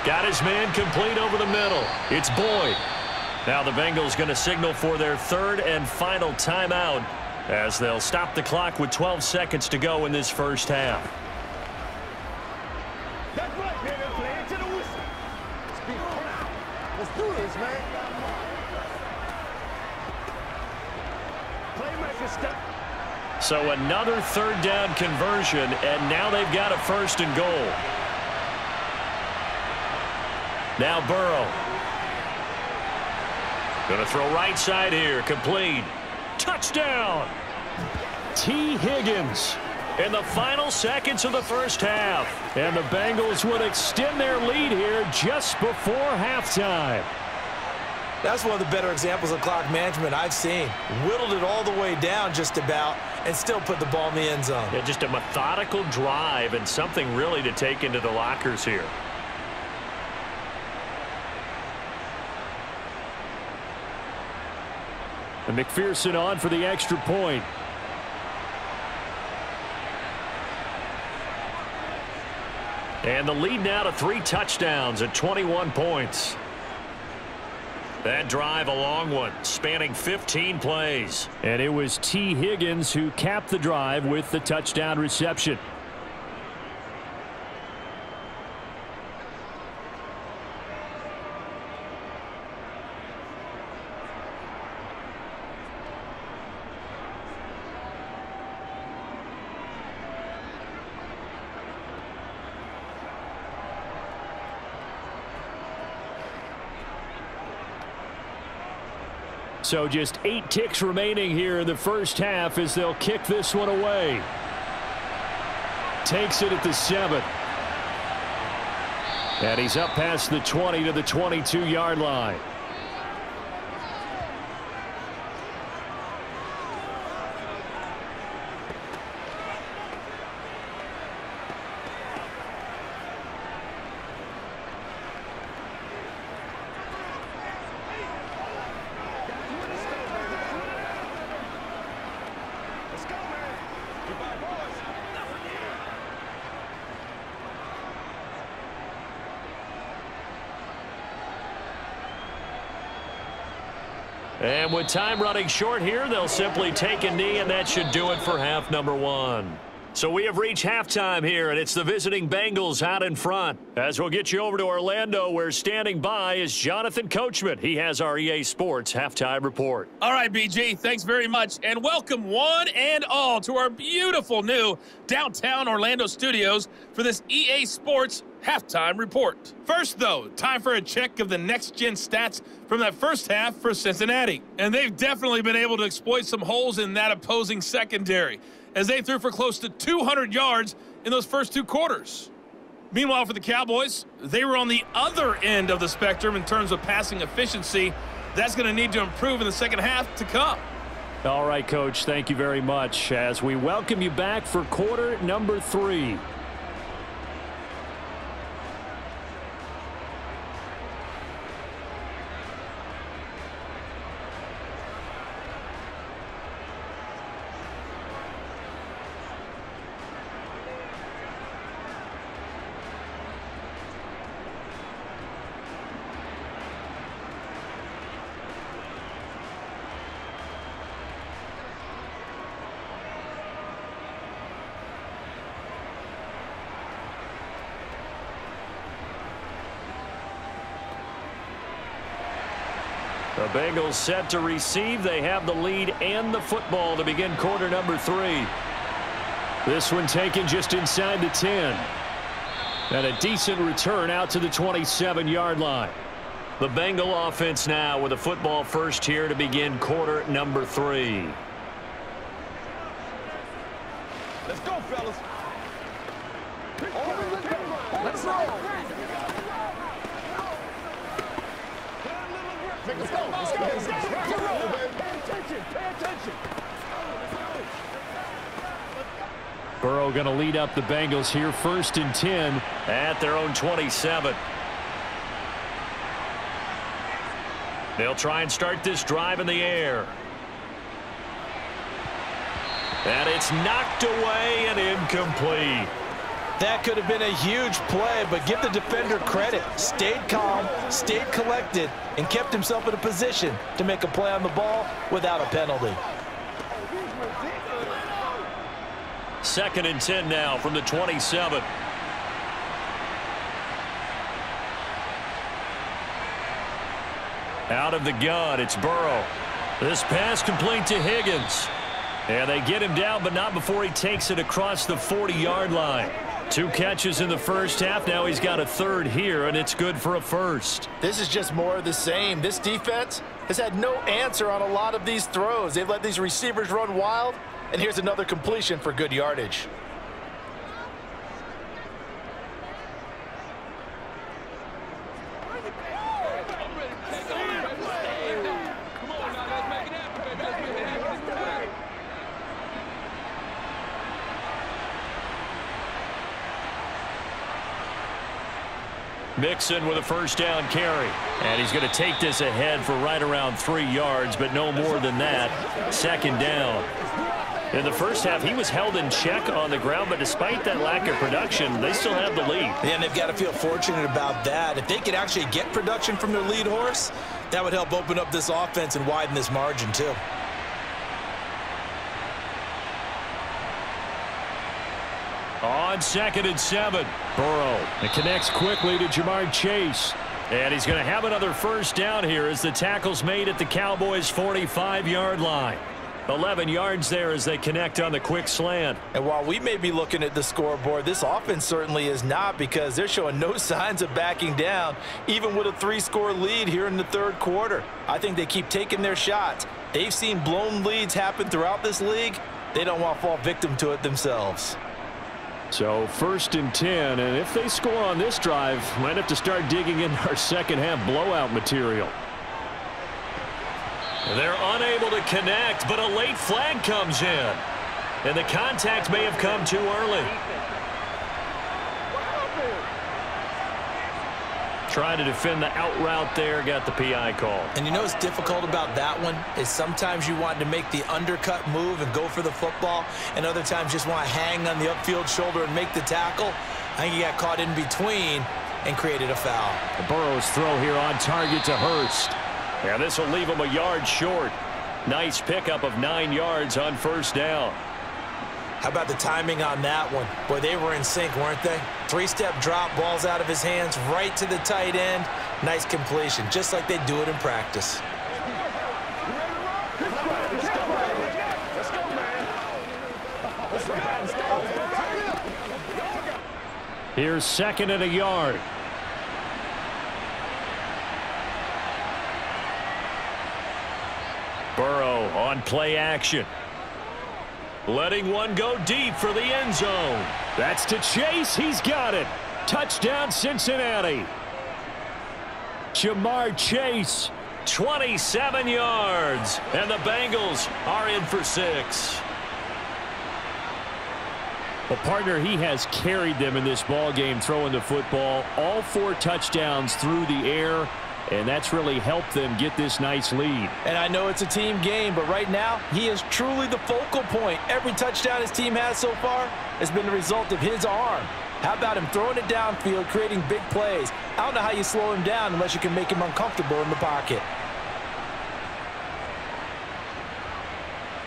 Got his man complete over the middle. It's Boyd. Now the Bengals going to signal for their 3rd and final timeout as they'll stop the clock with 12 seconds to go in this first half. That's right, man. Play it to the whistle. Let's do this, man. So another third down conversion, and now they've got a 1st and goal. Now Burrow. Going to throw right side here. Complete. Touchdown. T. Higgins in the final seconds of the first half. And the Bengals would extend their lead here just before halftime. That's one of the better examples of clock management I've seen. Whittled it all the way down just about and still put the ball in the end zone. Yeah, just a methodical drive and something really to take into the lockers here. And McPherson on for the extra point. And the lead now to 3 touchdowns at 21 points. That drive, a long one, spanning 15 plays. And it was T. Higgins who capped the drive with the touchdown reception. So just 8 ticks remaining here in the first half as they'll kick this one away. Takes it at the 7. And he's up past the 20 to the 22-yard line. And with time running short here, they'll simply take a knee, and that should do it for half number 1. So we have reached halftime here, and it's the visiting Bengals out in front. As we'll get you over to Orlando, where standing by is Jonathan Coachman. He has our EA Sports halftime report. All right, BG, thanks very much, and welcome one and all to our beautiful new downtown Orlando studios for this EA Sports halftime report. First, though, time for a check of the next-gen stats from that first half for Cincinnati. And they've definitely been able to exploit some holes in that opposing secondary, as they threw for close to 200 yards in those first 2 quarters. Meanwhile, for the Cowboys, they were on the other end of the spectrum in terms of passing efficiency. That's going to need to improve in the second half to come. All right, Coach, thank you very much as we welcome you back for quarter number 3. The Bengals set to receive. They have the lead and the football to begin quarter number 3. This one taken just inside the 10. And a decent return out to the 27-yard line. The Bengal offense now with a football first here to begin quarter number 3. Let's go, fellas. Let's go. Let's go. Let's go. Let's go. Pay attention. Pay attention. Burrow going to lead up the Bengals here, 1st and 10 at their own 27. They'll try and start this drive in the air. And it's knocked away and incomplete. That could have been a huge play, but give the defender credit. Stayed calm, stayed collected, and kept himself in a position to make a play on the ball without a penalty. 2nd and 10 now from the 27. Out of the gun, it's Burrow. This pass complete to Higgins. And they get him down, but not before he takes it across the 40-yard line. 2 catches in the first half. Now he's got a third here, and it's good for a first. This is just more of the same. This defense has had no answer on a lot of these throws. They've let these receivers run wild, and here's another completion for good yardage. Mixon with a first down carry. And he's going to take this ahead for right around 3 yards, but no more than that. Second down. In the first half, he was held in check on the ground, but despite that lack of production, they still have the lead. Yeah, and they've got to feel fortunate about that. If they could actually get production from their lead horse, that would help open up this offense and widen this margin too. On 2nd and 7, Burrow. It connects quickly to Jamar Chase. And he's going to have another first down here as the tackle's made at the Cowboys' 45-yard line. 11 yards there as they connect on the quick slant. And while we may be looking at the scoreboard, this offense certainly is not, because they're showing no signs of backing down, even with a 3-score lead here in the third quarter. I think they keep taking their shots. They've seen blown leads happen throughout this league. They don't want to fall victim to it themselves. So 1st and 10, and if they score on this drive, might have to start digging into our second half blowout material. They're unable to connect, but a late flag comes in. And the contact may have come too early. Trying to defend the out route there, got the PI call. And you know what's difficult about that one is sometimes you want to make the undercut move and go for the football, and other times just want to hang on the upfield shoulder and make the tackle. I think he got caught in between and created a foul. Burrow's throw here on target to Hurst. Yeah, this will leave him a yard short. Nice pickup of 9 yards on first down. How about the timing on that one? Boy, they were in sync, weren't they? 3-step drop, balls out of his hands, right to the tight end. Nice completion, just like they do it in practice. Here's 2nd and a yard. Burrow on play action. Letting one go deep for the end zone. That's to Chase. He's got it. Touchdown, Cincinnati. Jamar Chase. 27 yards. And the Bengals are in for 6. Well, partner, he has carried them in this ball game throwing the football. All 4 touchdowns through the air. And that's really helped them get this nice lead. And I know it's a team game, but right now, he is truly the focal point. Every touchdown his team has so far has been the result of his arm. How about him throwing it downfield, creating big plays? I don't know how you slow him down unless you can make him uncomfortable in the pocket.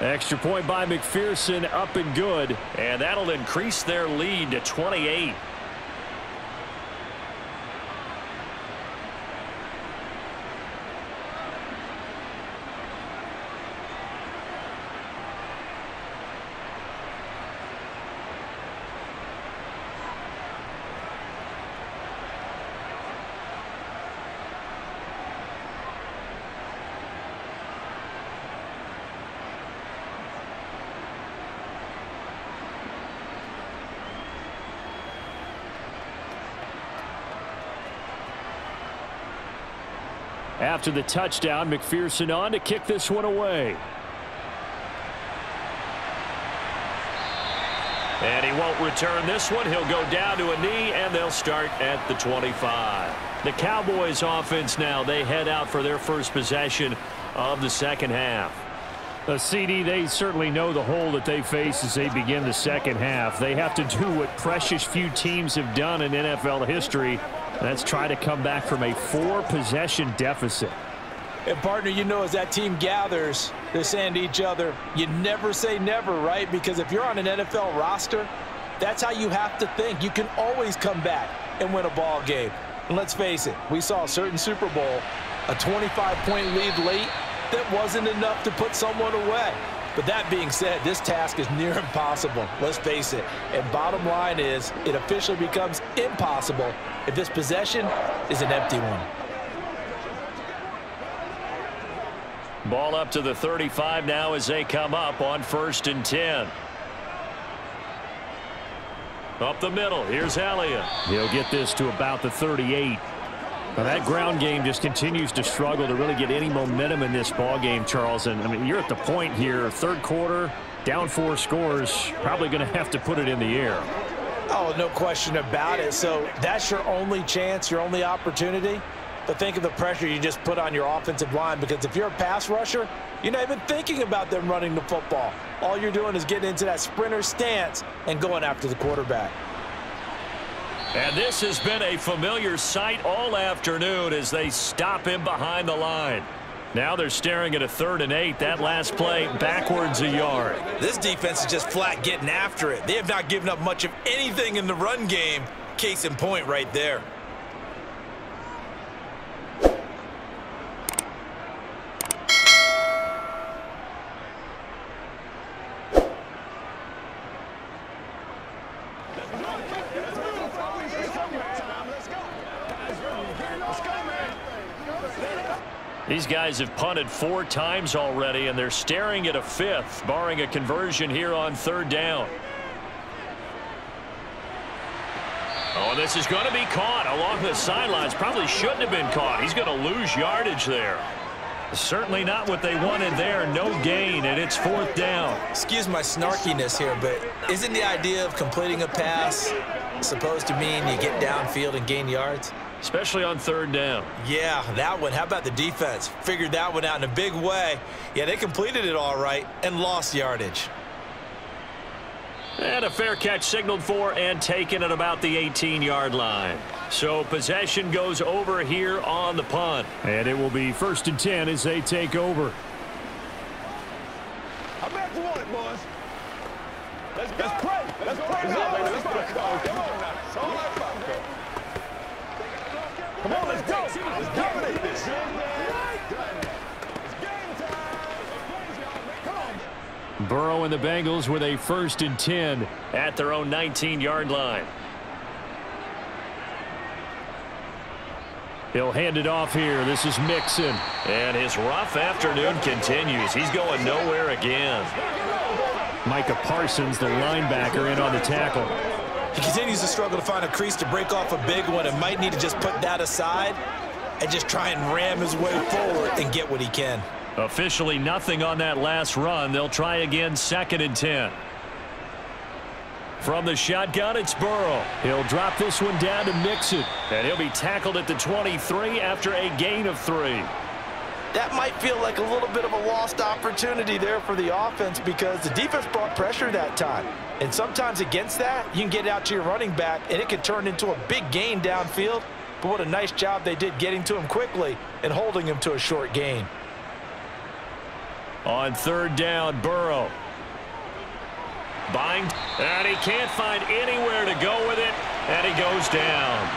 Extra point by McPherson, up and good. And that'll increase their lead to 28. After the touchdown, McPherson on to kick this one away. And he won't return this one. He'll go down to a knee, and they'll start at the 25. The Cowboys offense now, they head out for their first possession of the second half. CD, they certainly know the hole that they face as they begin the second half. They have to do what precious few teams have done in NFL history. That's try to come back from a 4-possession deficit. And, partner, you know, as that team gathers, they're saying to each other, you never say never, right? Because if you're on an NFL roster, that's how you have to think. You can always come back and win a ball game. And let's face it, we saw a certain Super Bowl, a 25-point lead late that wasn't enough to put someone away. But that being said, this task is near impossible. Let's face it. And bottom line is, it officially becomes impossible if this possession is an empty one. Ball up to the 35 now as they come up on 1st and 10. Up the middle, here's Elliott. He'll get this to about the 38. Now that ground game just continues to struggle to really get any momentum in this ball game, Charles. And I mean, you're at the point here, 3rd quarter, down 4 scores, probably going to have to put it in the air. Oh, no question about it. So that's your only chance, your only opportunity. But think of the pressure you just put on your offensive line, because if you're a pass rusher, you're not even thinking about them running the football. All you're doing is getting into that sprinter stance and going after the quarterback. And this has been a familiar sight all afternoon as they stop him behind the line. Now they're staring at a 3rd and 8. That last play backwards a yard. This defense is just flat getting after it. They have not given up much of anything in the run game. Case in point right there. These guys have punted 4 times already, and they're staring at a 5th, barring a conversion here on 3rd down. Oh, this is going to be caught along the sidelines. Probably shouldn't have been caught. He's going to lose yardage there. Certainly not what they wanted there. No gain, and it's 4th down. Excuse my snarkiness here, but isn't the idea of completing a pass supposed to mean you get downfield and gain yards? Especially on 3rd down. Yeah, that one. How about the defense? Figured that one out in a big way. Yeah, they completed it all right and lost yardage. And a fair catch signaled for and taken at about the 18-yard line. So possession goes over here on the punt. And it will be 1st and 10 as they take over. I'm back to want it, boys. Let's pray. Let's pray now, baby. Let's pray. Come on now. It's all about God. Come on, let's go. Let's dominate this. It's game time. Come on. Burrow and the Bengals with a 1st and 10 at their own 19-yard line. He'll hand it off here. This is Mixon. And his rough afternoon continues. He's going nowhere again. Micah Parsons, the linebacker, in on the tackle. He continues to struggle to find a crease to break off a big one and might need to just put that aside and just try and ram his way forward and get what he can. Officially nothing on that last run. They'll try again 2nd and 10. From the shotgun, it's Burrow. He'll drop this one down to Mixon. And he'll be tackled at the 23 after a gain of 3. That might feel like a little bit of a lost opportunity there for the offense because the defense brought pressure that time. And sometimes against that, you can get out to your running back, and it can turn into a big gain downfield. But what a nice job they did getting to him quickly and holding him to a short gain. On 3rd down, Burrow. Bind, and he can't find anywhere to go with it, and he goes down.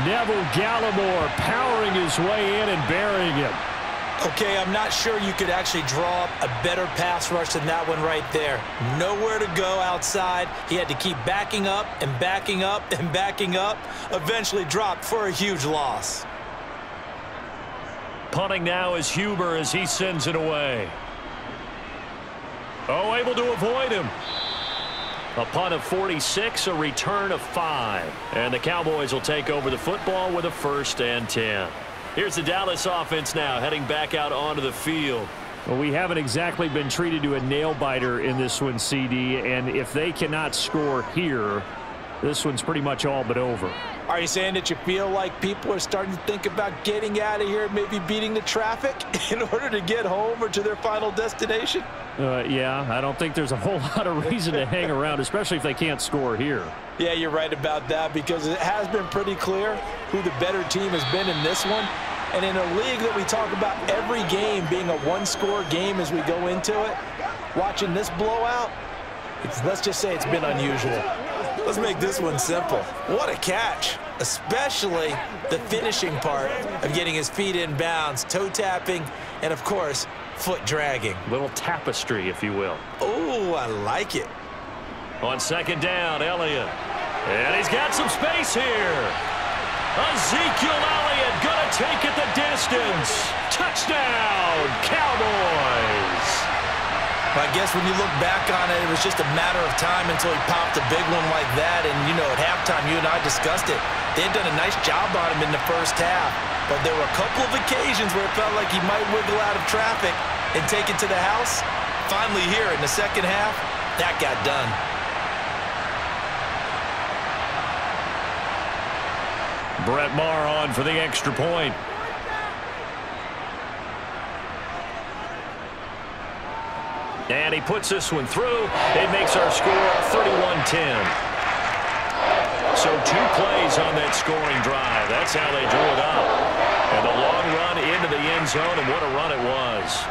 Neville Gallimore powering his way in and burying him. Okay, I'm not sure you could actually draw up a better pass rush than that one right there. Nowhere to go outside. He had to keep backing up and backing up and backing up. Eventually dropped for a huge loss. Punting now is Huber as he sends it away. Oh, able to avoid him. A punt of 46, a return of 5. And the Cowboys will take over the football with a 1st and 10. Here's the Dallas offense now heading back out onto the field. Well, we haven't exactly been treated to a nail-biter in this one, CD, and if they cannot score here, this one's pretty much all but over. Are you saying that you feel like people are starting to think about getting out of here, maybe beating the traffic in order to get home or to their final destination? Yeah, I don't think there's a whole lot of reason to hang around, especially if they can't score here. Yeah, you're right about that because it has been pretty clear who the better team has been in this one. And in a league that we talk about every game being a one-score game as we go into it, watching this blowout, let's just say it's been unusual. Let's make this one simple. What a catch, especially the finishing part of getting his feet in bounds, toe tapping, and of course, foot dragging. Little tapestry, if you will. Oh, I like it. On second down, Elliott. And he's got some space here. Ezekiel Elliott going to take it the distance. Touchdown, Cowboys. I guess when you look back on it, it was just a matter of time until he popped a big one like that. And, you know, at halftime, you and I discussed it. They had done a nice job on him in the first half. But there were a couple of occasions where it felt like he might wiggle out of traffic and take it to the house. Finally here in the second half, that got done. Brett Maher on for the extra point. And he puts this one through. It makes our score 31-10. So 2 plays on that scoring drive. That's how they drew it up. And a long run into the end zone, and what a run it was.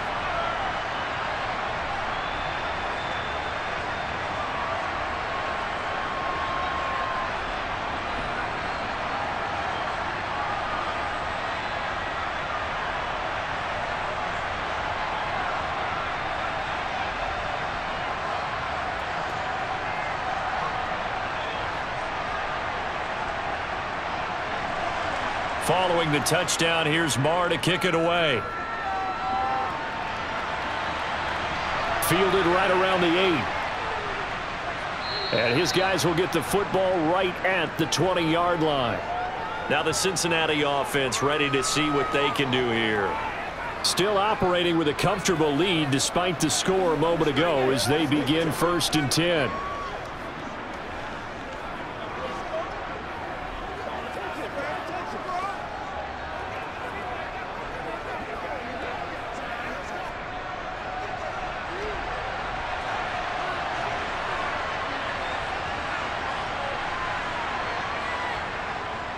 Following the touchdown, here's Maher to kick it away. Fielded right around the 8. And his guys will get the football right at the 20-yard line. Now the Cincinnati offense ready to see what they can do here. Still operating with a comfortable lead despite the score a moment ago as they begin 1st and 10.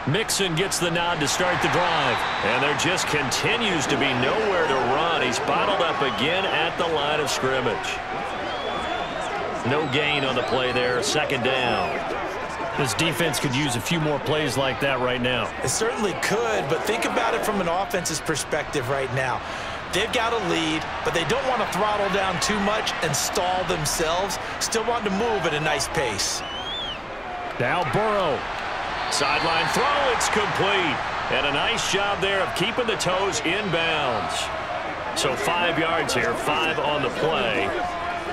Mixon gets the nod to start the drive. And there just continues to be nowhere to run. He's bottled up again at the line of scrimmage. No gain on the play there. Second down. This defense could use a few more plays like that right now. It certainly could, but think about it from an offense's perspective right now. They've got a lead, but they don't want to throttle down too much and stall themselves. Still want to move at a nice pace. Now Burrow. Sideline throw, it's complete. And a nice job there of keeping the toes inbounds. So 5 yards here, 5 on the play.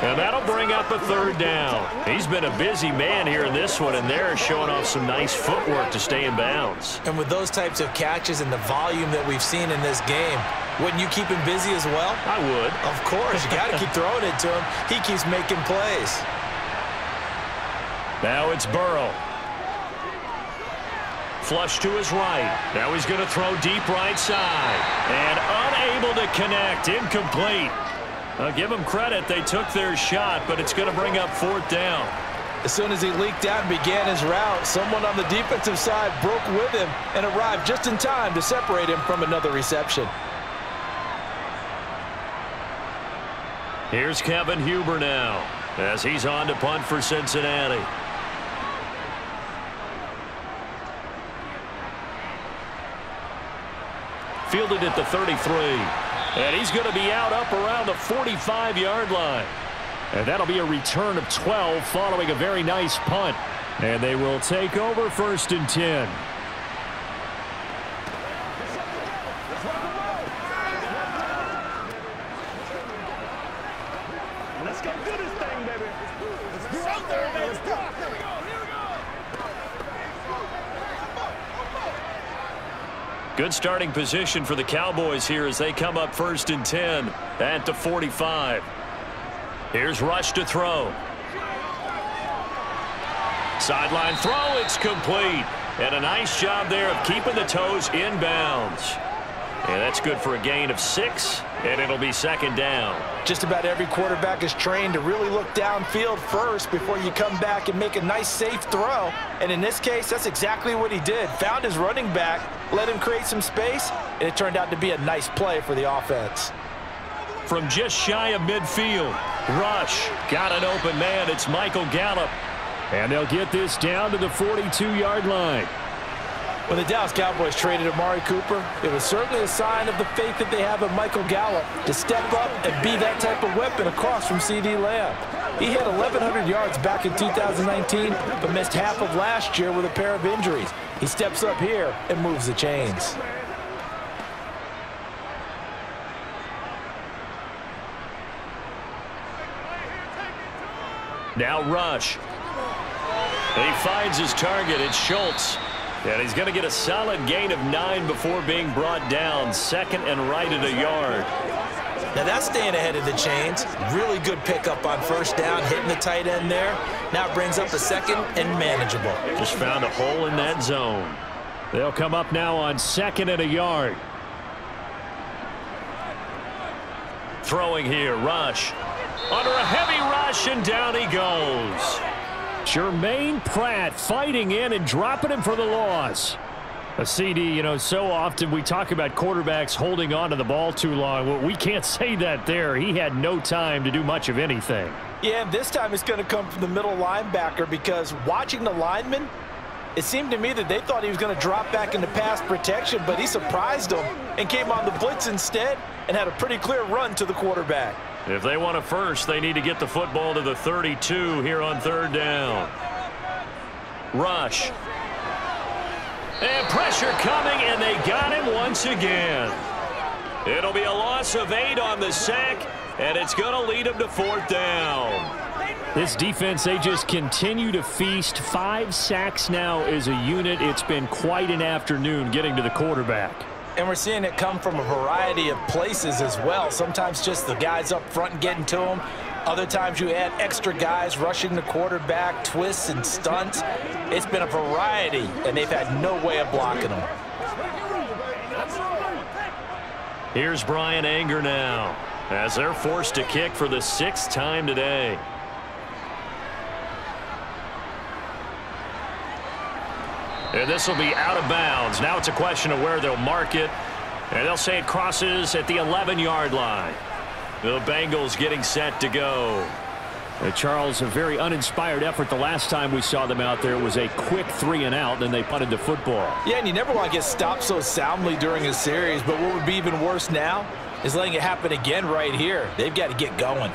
And that'll bring up a third down. He's been a busy man here in this one, and they're showing off some nice footwork to stay in bounds. And with those types of catches and the volume that we've seen in this game, wouldn't you keep him busy as well? I would. Of course, you got to keep throwing it to him. He keeps making plays. Now it's Burrow. Flush to his right. Now he's going to throw deep right side. And unable to connect. Incomplete. I'll give them credit. They took their shot, but it's going to bring up 4th down. As soon as he leaked out and began his route, someone on the defensive side broke with him and arrived just in time to separate him from another reception. Here's Kevin Huber now as he's on to punt for Cincinnati. Fielded at the 33. And he's going to be out up around the 45-yard line. And that'll be a return of 12 following a very nice punt. And they will take over 1st and 10. Let's go do this thing, baby. You're out there, baby. Here we go. Good starting position for the Cowboys here as they come up 1st and 10 at the 45. Here's Rush to throw. Sideline throw, it's complete. And a nice job there of keeping the toes inbounds. And that's good for a gain of 6, and it'll be 2nd down. Just about every quarterback is trained to really look downfield first before you come back and make a nice, safe throw. And in this case, that's exactly what he did. Found his running back, let him create some space, and it turned out to be a nice play for the offense. From just shy of midfield, Rush got an open man. It's Michael Gallup. And they'll get this down to the 42-yard line. When the Dallas Cowboys traded Amari Cooper, it was certainly a sign of the faith that they have in Michael Gallup to step up and be that type of weapon across from C.D. Lamb. He hit 1,100 yards back in 2019, but missed half of last year with a pair of injuries. He steps up here and moves the chains. Now Rush. And he finds his target. It's Schultz. And he's going to get a solid gain of 9 before being brought down. Second and right at a yard. Now that's staying ahead of the chains. Really good pickup on first down, hitting the tight end there. Now it brings up a second and manageable. Just found a hole in that zone. They'll come up now on second and a yard. Throwing here, Rush. Under a heavy rush, and down he goes. Jermaine Pratt fighting in and dropping him for the loss. A CD, you know, so often we talk about quarterbacks holding on to the ball too long. Well, we can't say that there. He had no time to do much of anything. Yeah, and this time it's going to come from the middle linebacker, because watching the lineman, it seemed to me that they thought he was going to drop back into pass protection, but he surprised them and came on the blitz instead and had a pretty clear run to the quarterback. If they want a first, they need to get the football to the 32 here on third down. Rush. And pressure coming, and they got him once again. It'll be a loss of 8 on the sack, and it's going to lead them to fourth down. This defense, they just continue to feast. 5 sacks now as a unit. It's been quite an afternoon getting to the quarterback. And we're seeing it come from a variety of places as well. Sometimes just the guys up front and getting to them. Other times you add extra guys rushing the quarterback, twists and stunts. It's been a variety, and they've had no way of blocking them. Here's Brian Anger now, as they're forced to kick for the 6th time today. And this will be out of bounds. Now it's a question of where they'll mark it. And they'll say it crosses at the 11-yard line. The Bengals getting set to go. Charles, a very uninspired effort. The last time we saw them out there was a quick 3-and-out, then they punted the football. Yeah, and you never want to get stopped so soundly during a series, but what would be even worse now is letting it happen again right here. They've got to get going.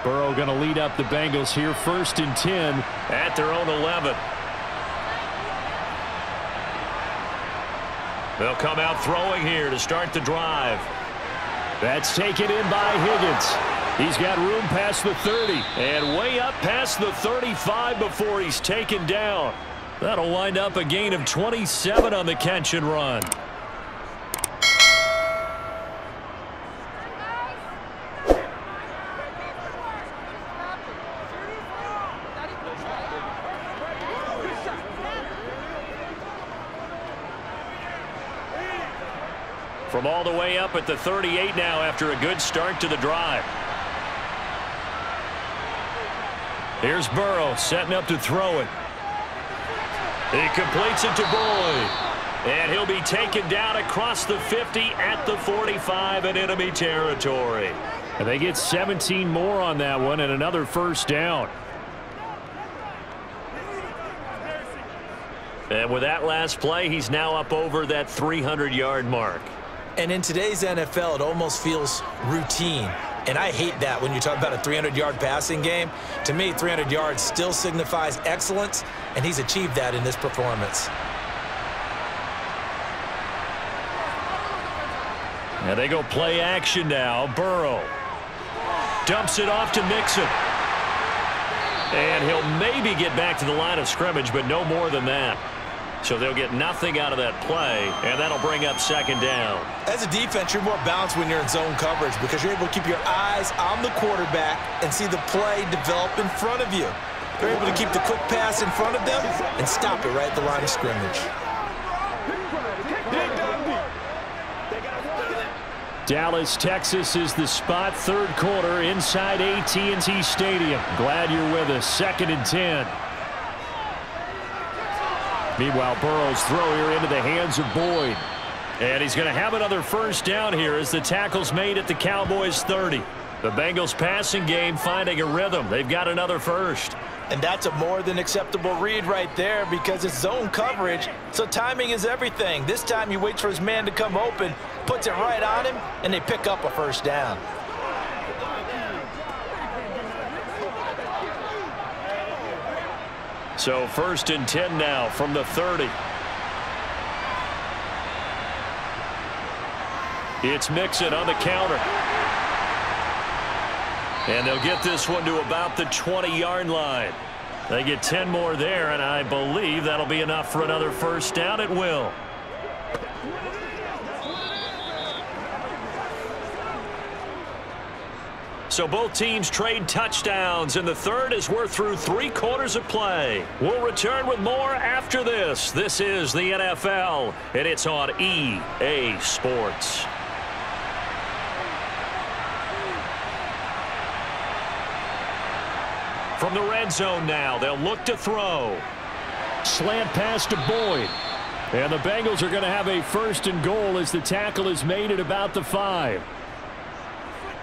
Burrow going to lead up the Bengals here, 1st and 10 at their own 11. They'll come out throwing here to start the drive. That's taken in by Higgins. He's got room past the 30 and way up past the 35 before he's taken down. That'll wind up a gain of 27 on the catch and run. From all the way up at the 38 now after a good start to the drive. Here's Burrow setting up to throw it. He completes it to Boyd. And he'll be taken down across the 50 at the 45 in enemy territory. And they get 17 more on that one and another first down. And with that last play, he's now up over that 300-yard mark. And in today's NFL, it almost feels routine. And I hate that when you talk about a 300-yard passing game. To me, 300 yards still signifies excellence, and he's achieved that in this performance. And they go play action now. Burrow dumps it off to Mixon. And he'll maybe get back to the line of scrimmage, but no more than that. So they'll get nothing out of that play, and that'll bring up second down. As a defense, you're more balanced when you're in zone coverage because you're able to keep your eyes on the quarterback and see the play develop in front of you. You're able to keep the quick pass in front of them and stop it right at the line of scrimmage. Dallas, Texas is the spot, third quarter inside AT&T Stadium. Glad you're with us. 2nd and 10. Meanwhile, Burrow's throw here into the hands of Boyd. And he's going to have another first down here as the tackle's made at the Cowboys 30. The Bengals passing game finding a rhythm. They've got another first. And that's a more than acceptable read right there because it's zone coverage, so timing is everything. This time he waits for his man to come open, puts it right on him, and they pick up a first down. So 1st and 10 now from the 30. It's Mixon on the counter. And they'll get this one to about the 20-yard line. They get 10 more there, and I believe that'll be enough for another first down. It will. So both teams trade touchdowns in the third as we're through 3 quarters of play. We'll return with more after this. This is the NFL, and it's on EA Sports. From the red zone now, they'll look to throw. Slant pass to Boyd. And the Bengals are going to have a 1st and goal as the tackle is made at about the 5.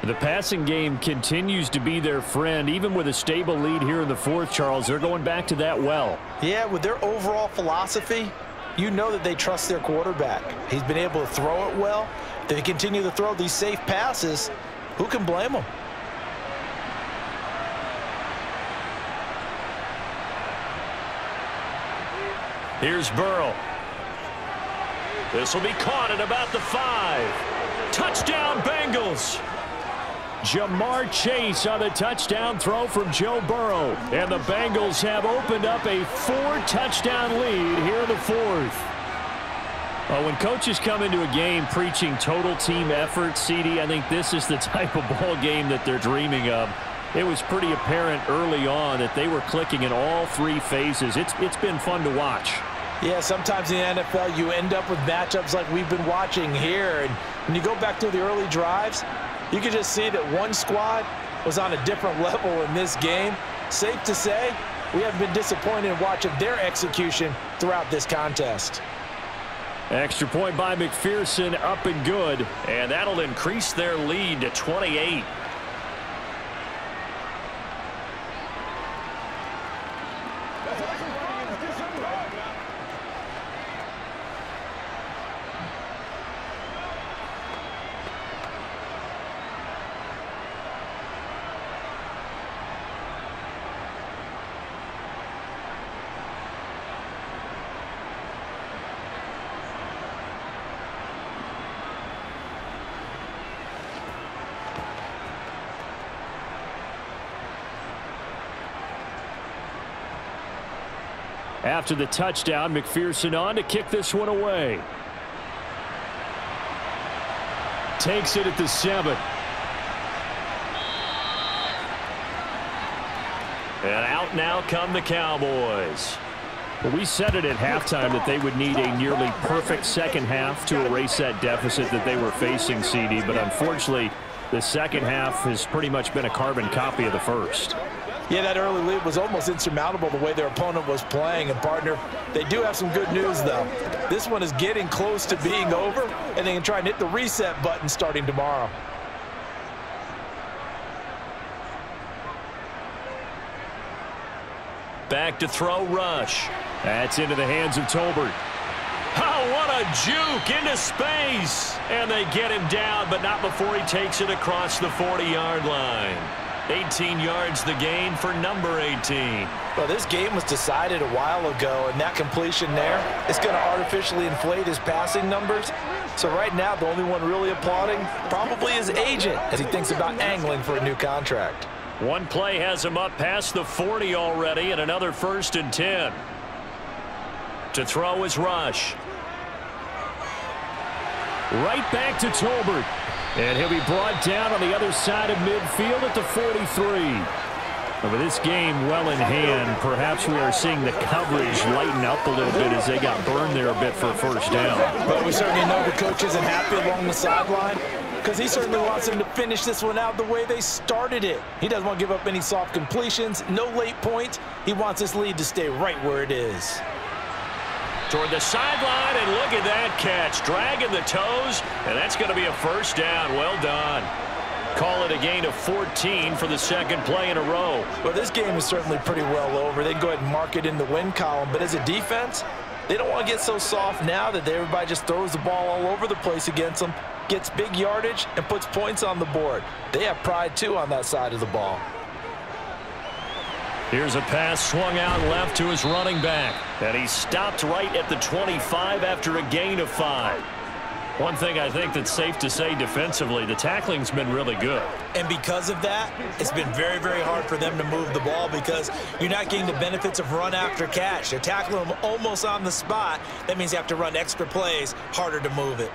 The passing game continues to be their friend, even with a stable lead here in the 4th, Charles. They're going back to that well. Yeah, with their overall philosophy, you know that they trust their quarterback. He's been able to throw it well. If they continue to throw these safe passes, who can blame them? Here's Burrow. This will be caught at about the 5. Touchdown, Bengals. Jamar Chase on the touchdown throw from Joe Burrow. And the Bengals have opened up a 4-touchdown lead here in the 4th. Well, when coaches come into a game preaching total team effort, CD, I think this is the type of ball game that they're dreaming of. It was pretty apparent early on that they were clicking in all 3 phases. It's been fun to watch. Yeah, sometimes in the NFL you end up with matchups like we've been watching here. And when you go back to the early drives, you can just see that one squad was on a different level in this game. Safe to say, we have been disappointed in watching their execution throughout this contest. Extra point by McPherson, up and good. And that'll increase their lead to 28. After the touchdown, McPherson on to kick this one away. Takes it at the 7. And out now come the Cowboys. Well, we said it at halftime that they would need a nearly perfect second half to erase that deficit that they were facing, CD. But unfortunately, the second half has pretty much been a carbon copy of the first. Yeah, that early lead was almost insurmountable the way their opponent was playing. And, partner, they do have some good news, though. This one is getting close to being over, and they can try and hit the reset button starting tomorrow. Back to throw, Rush. That's into the hands of Tolbert. Oh, what a juke into space. And they get him down, but not before he takes it across the 40-yard line. 18 yards the gain for number 18. Well, this game was decided a while ago, and that completion there is going to artificially inflate his passing numbers. So right now, the only one really applauding probably his agent as he thinks about angling for a new contract. One play has him up past the 40 already, and another 1st and 10. To throw is Rush. Right back to Tolbert. And he'll be brought down on the other side of midfield at the 43. And with this game well in hand, perhaps we are seeing the coverage lighten up a little bit as they got burned there a bit for a first down. But we certainly know the coach isn't happy along the sideline because he certainly wants them to finish this one out the way they started it. He doesn't want to give up any soft completions, no late points. He wants this lead to stay right where it is. Toward the sideline, and look at that catch. Dragging the toes, and that's going to be a first down. Well done. Call it a gain of 14 for the second play in a row. Well, this game is certainly pretty well over. They can go ahead and mark it in the win column. But as a defense, they don't want to get so soft now that everybody just throws the ball all over the place against them, gets big yardage, and puts points on the board. They have pride, too, on that side of the ball. Here's a pass swung out left to his running back. And he stopped right at the 25 after a gain of 5. One thing I think that's safe to say defensively, the tackling's been really good. And because of that, it's been very, very hard for them to move the ball because you're not getting the benefits of run after catch. They're tackling them almost on the spot. That means you have to run extra plays, harder to move it.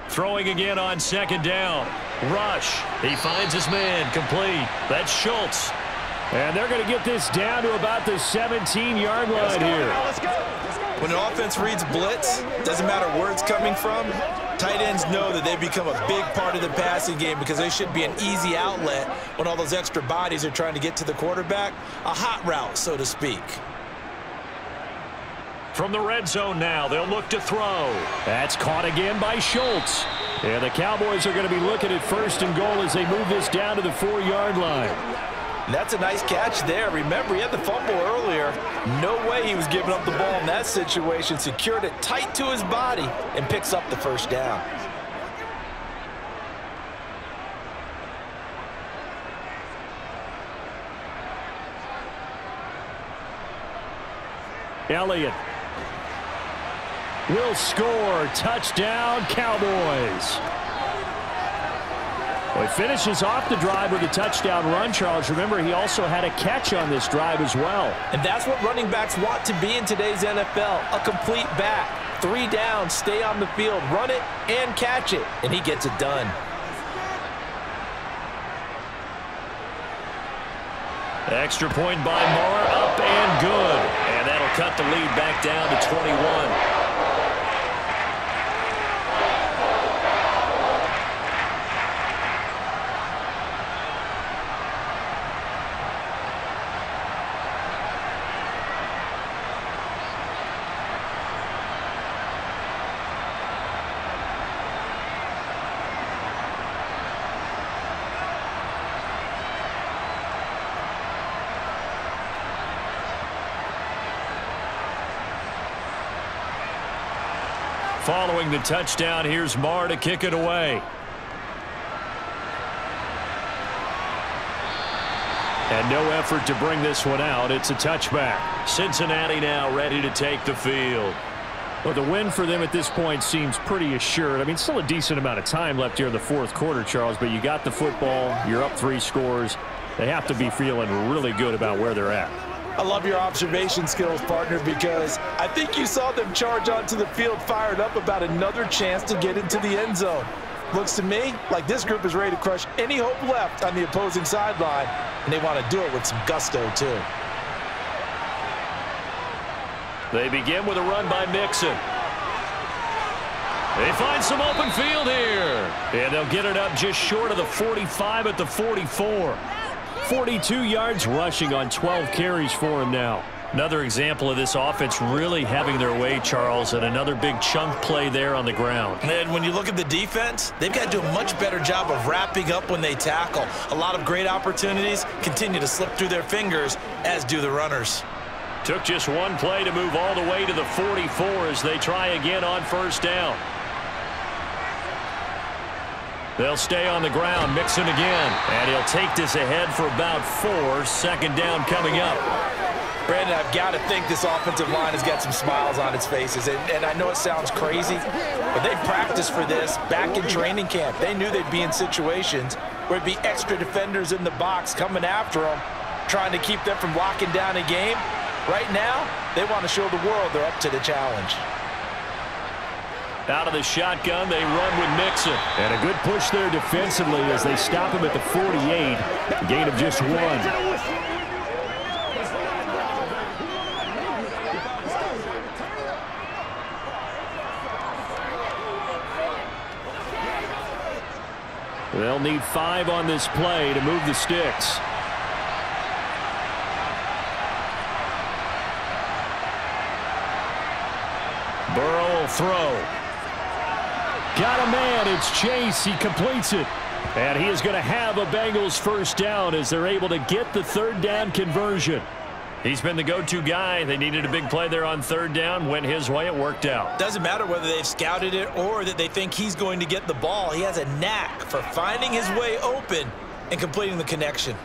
Throwing again on second down. Rush. He finds his man. Complete. That's Schultz. And they're going to get this down to about the 17-yard line here. When an offense reads blitz, doesn't matter where it's coming from, tight ends know that they've become a big part of the passing game because they should be an easy outlet when all those extra bodies are trying to get to the quarterback. A hot route, so to speak. From the red zone now, they'll look to throw. That's caught again by Schultz. And the Cowboys are going to be looking at first and goal as they move this down to the 4-yard line. And that's a nice catch there. Remember, he had the fumble earlier. No way he was giving up the ball in that situation. Secured it tight to his body and picks up the first down. Elliott will score. Touchdown, Cowboys. Well, he finishes off the drive with a touchdown run, Charles. Remember, he also had a catch on this drive as well. And that's what running backs want to be in today's NFL, a complete back. 3 down, stay on the field, run it, and catch it. And he gets it done. Extra point by Moore, up and good. And that'll cut the lead back down to 21. Following the touchdown, here's Marr to kick it away. And no effort to bring this one out. It's a touchback. Cincinnati now ready to take the field. Well, the win for them at this point seems pretty assured. I mean, still a decent amount of time left here in the fourth quarter, Charles, but you got the football. You're up 3 scores. They have to be feeling really good about where they're at. I love your observation skills, partner, because I think you saw them charge onto the field fired up about another chance to get into the end zone. Looks to me like this group is ready to crush any hope left on the opposing sideline, and they want to do it with some gusto, too. They begin with a run by Mixon. They find some open field here. And they'll get it up just short of the 45 at the 44. 42 yards rushing on 12 carries for him now. Another example of this offense really having their way, Charles, and another big chunk play there on the ground. And when you look at the defense, they've got to do a much better job of wrapping up when they tackle. A lot of great opportunities continue to slip through their fingers, as do the runners. Took just one play to move all the way to the 44 as they try again on first down. They'll stay on the ground, Mixon again, and he'll take this ahead for about 4. Second down coming up. Brandon, I've got to think this offensive line has got some smiles on its faces, and I know it sounds crazy, but they practiced for this back in training camp. They knew they'd be in situations where it'd be extra defenders in the box coming after them, trying to keep them from locking down a game. Right now, they want to show the world they're up to the challenge. Out of the shotgun, they run with Mixon. And a good push there defensively as they stop him at the 48. A gain of just 1. They'll need 5 on this play to move the sticks. Burrow will throw. Got a man. It's Chase. He completes it. And he is going to have a Bengals first down as they're able to get the third down conversion. He's been the go-to guy. They needed a big play there on third down. Went his way. It worked out. Doesn't matter whether they've scouted it or that they think he's going to get the ball. He has a knack for finding his way open and completing the connection.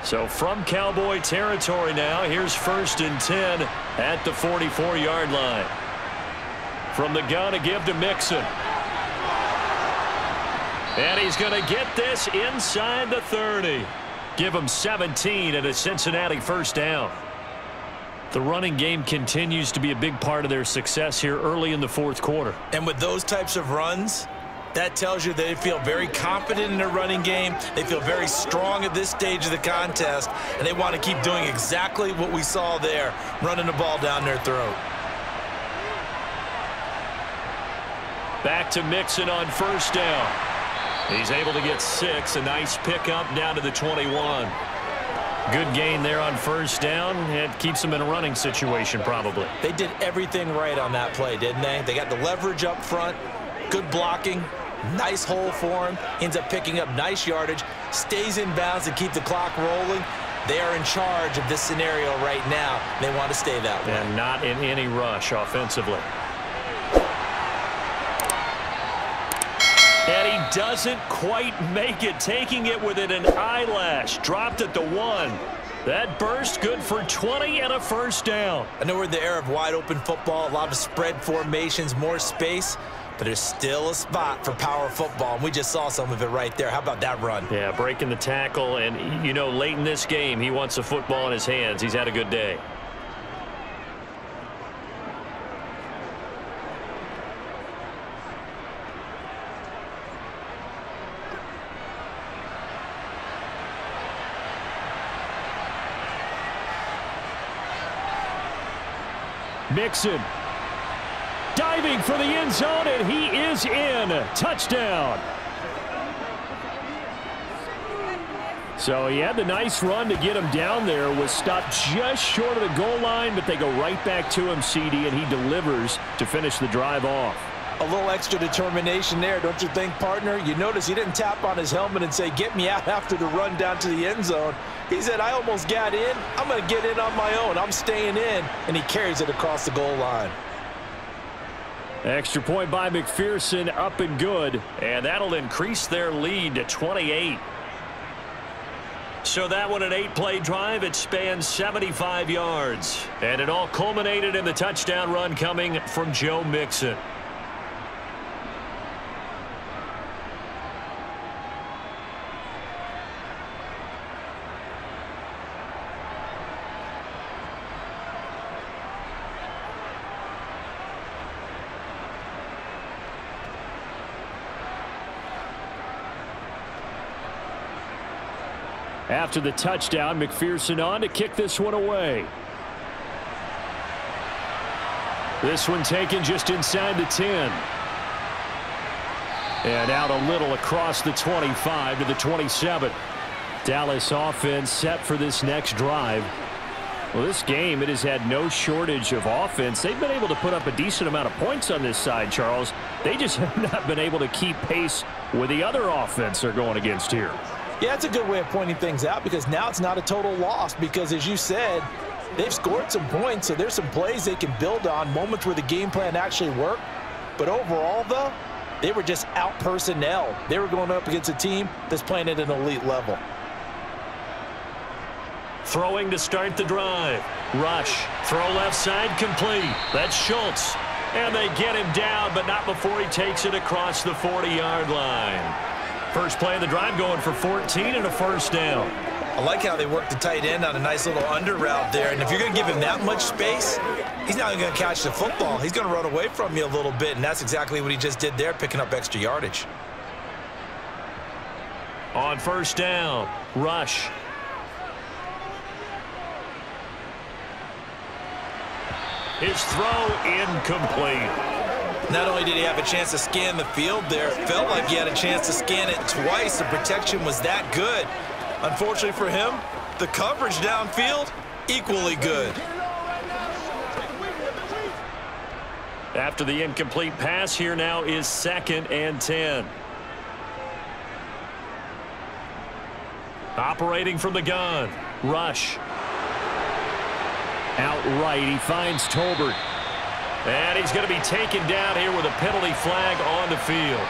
So from Cowboy territory now, here's 1st and 10 at the 44-yard line. From the gun, a give to Mixon. And he's going to get this inside the 30. Give him 17 and a Cincinnati first down. The running game continues to be a big part of their success here early in the fourth quarter. And with those types of runs, that tells you they feel very confident in their running game. They feel very strong at this stage of the contest, and they want to keep doing exactly what we saw there, running the ball down their throat. Back to Mixon on first down. He's able to get 6. A nice pickup down to the 21. Good gain there on first down. It keeps them in a running situation probably. They did everything right on that play, didn't they? They got the leverage up front, good blocking, nice hole for him. Ends up picking up nice yardage, stays in bounds to keep the clock rolling. They are in charge of this scenario right now. They want to stay that way. And not in any rush offensively. And he doesn't quite make it, taking it within an eyelash. Dropped at the 1. That burst good for 20 and a first down. I know we're in the era of wide open football, a lot of spread formations, more space, but there's still a spot for power football, and we just saw some of it right there. How about that run? Yeah, breaking the tackle, and, you know, late in this game, he wants the football in his hands. He's had a good day. Mixon diving for the end zone, and he is in. Touchdown. So he had the nice run to get him down there, was stopped just short of the goal line, but they go right back to him, CD, and he delivers to finish the drive off. A little extra determination there, don't you think, partner? You notice he didn't tap on his helmet and say, get me out after the run down to the end zone. He said, I almost got in. I'm going to get in on my own. I'm staying in. And he carries it across the goal line. Extra point by McPherson, up and good. And that'll increase their lead to 28. So that one, an 8-play drive. It spans 75 yards. And it all culminated in the touchdown run coming from Joe Mixon. After the touchdown, McPherson on to kick this one away. This one taken just inside the 10. And out a little across the 25 to the 27. Dallas offense set for this next drive. Well, this game, it has had no shortage of offense. They've been able to put up a decent amount of points on this side, Charles. They just have not been able to keep pace with the other offense they're going against here. Yeah, that's a good way of pointing things out, because now it's not a total loss, because as you said, they've scored some points, so there's some plays they can build on, moments where the game plan actually worked. But overall, though, they were just out personnel. They were going up against a team that's playing at an elite level. Throwing to start the drive. Rush. Throw left side complete. That's Schultz. And they get him down, but not before he takes it across the 40-yard line. First play of the drive going for 14 and a first down. I like how they work the tight end on a nice little under route there. And if you're going to give him that much space, he's not going to catch the football. He's going to run away from you a little bit, and that's exactly what he just did there, picking up extra yardage. On first down, Rush. His throw incomplete. Not only did he have a chance to scan the field there, it felt like he had a chance to scan it twice. The protection was that good. Unfortunately for him, the coverage downfield, equally good. After the incomplete pass, here now is 2nd and 10. Operating from the gun. Rush. Outright, he finds Tolbert. And he's going to be taken down here with a penalty flag on the field.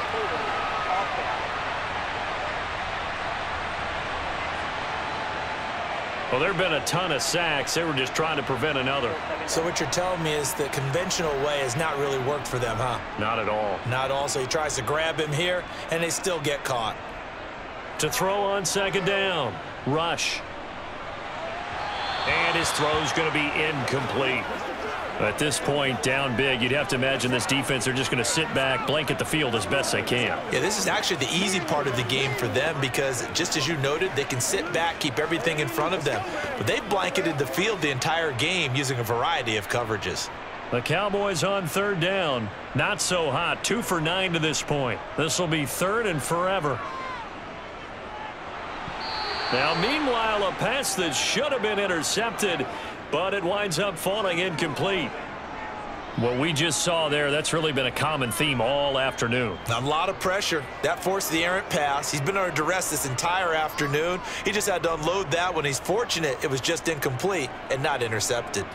Well, there have been a ton of sacks. They were just trying to prevent another. So what you're telling me is the conventional way has not really worked for them, huh? Not at all. Not at all. So he tries to grab him here, and they still get caught. To throw on 2nd down. Rush. And his throw's going to be incomplete. At this point, down big, you'd have to imagine this defense, they're just going to sit back, blanket the field as best they can. Yeah, this is actually the easy part of the game for them because, just as you noted, they can sit back, keep everything in front of them. But they've blanketed the field the entire game using a variety of coverages. The Cowboys on 3rd down. Not so hot. 2 for 9 to this point. This will be 3rd and forever. Now, meanwhile, a pass that should have been intercepted, but it winds up falling incomplete. What we just saw there, that's really been a common theme all afternoon. A lot of pressure. That forced the errant pass. He's been under duress this entire afternoon. He just had to unload that one. He's fortunate it was just incomplete and not intercepted.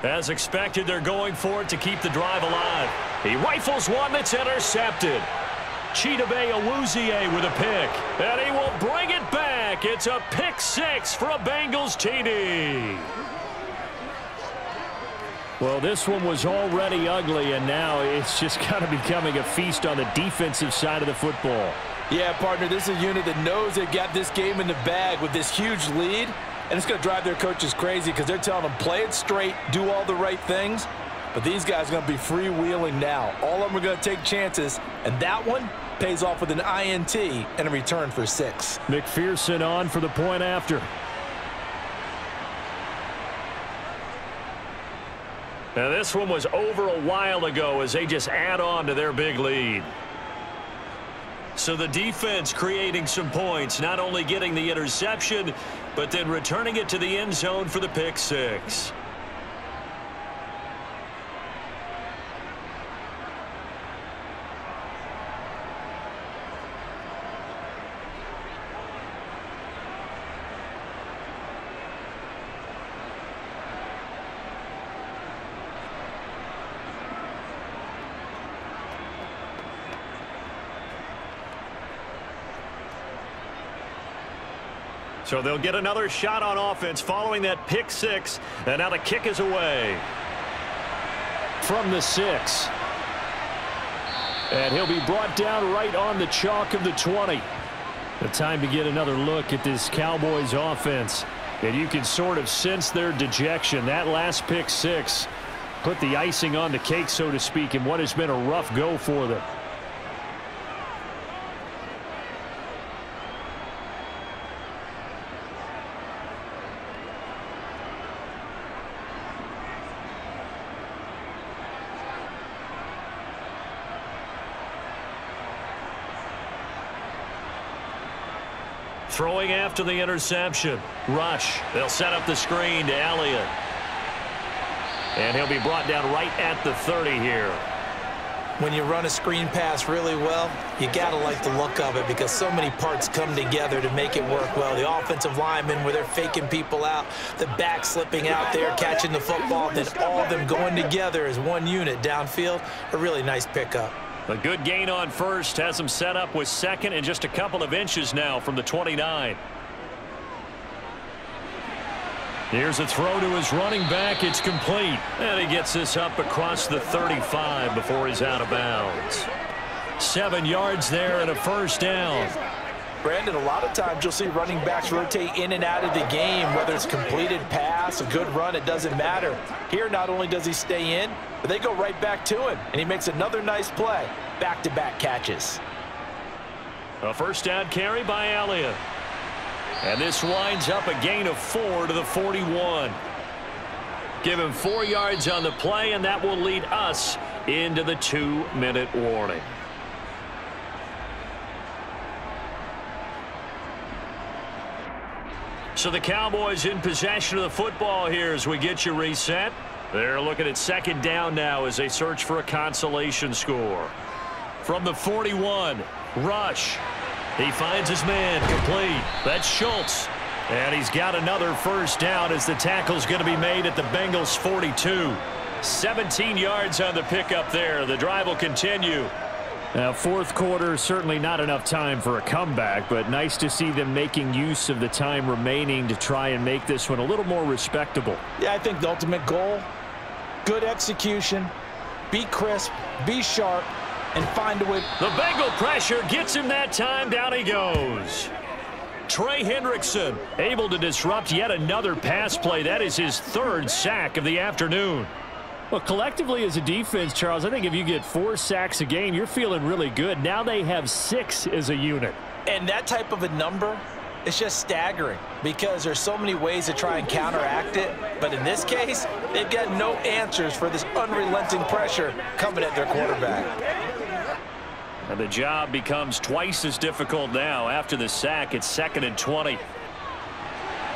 As expected, they're going for it to keep the drive alive. He rifles one that's intercepted. Chidobe Awuzie with a pick. And he will bring it back. It's a pick 6 for a Bengals TD. Well, this one was already ugly, and now it's just kind of becoming a feast on the defensive side of the football. Yeah, partner, this is a unit that knows they've got this game in the bag with this huge lead. And it's going to drive their coaches crazy because they're telling them, play it straight, do all the right things. But these guys are going to be freewheeling now. All of them are going to take chances. And that one pays off with an INT and a return for 6. McPherson on for the point after. Now, this one was over a while ago as they just add on to their big lead. So the defense creating some points, not only getting the interception, but then returning it to the end zone for the pick 6. So they'll get another shot on offense following that pick 6. And now the kick is away. From the 6. And he'll be brought down right on the chalk of the 20. The time to get another look at this Cowboys offense. And you can sort of sense their dejection. That last pick 6 put the icing on the cake, so to speak, in what has been a rough go for them. Throwing after the interception. Rush. They'll set up the screen to Elliott. And he'll be brought down right at the 30 here. When you run a screen pass really well, you got to like the look of it because so many parts come together to make it work well. The offensive linemen where they're faking people out, the back slipping out there, catching the football, then all of them going together as one unit downfield. A really nice pickup. A good gain on first has him set up with 2nd and just a couple of inches now from the 29. Here's a throw to his running back. It's complete. And he gets this up across the 35 before he's out of bounds. 7 yards there and a first down. Brandon, a lot of times you'll see running backs rotate in and out of the game, whether it's completed pass, a good run, it doesn't matter. Here, not only does he stay in, but they go right back to him, and he makes another nice play. Back-to-back catches. A first down carry by Elliott. And this winds up a gain of 4 to the 41. Give him 4 yards on the play, and that will lead us into the 2-minute warning. So the Cowboys in possession of the football here as we get you reset. They're looking at second down now as they search for a consolation score. From the 41, Rush. He finds his man complete. That's Schultz. And he's got another first down as the tackle's going to be made at the Bengals 42. 17 yards on the pickup there. The drive will continue. Now, fourth quarter, certainly not enough time for a comeback, but nice to see them making use of the time remaining to try and make this one a little more respectable. Yeah, I think the ultimate goal, good execution, be crisp, be sharp, and find a way. The Bengal pressure gets him that time. Down he goes. Trey Hendrickson able to disrupt yet another pass play. That is his 3rd sack of the afternoon. Well, collectively as a defense, Charles, I think if you get 4 sacks a game, you're feeling really good. Now they have 6 as a unit. And that type of a number, it's just staggering because there's so many ways to try and counteract it. But in this case, they've got no answers for this unrelenting pressure coming at their quarterback. And the job becomes twice as difficult now. After the sack, it's 2nd and 20.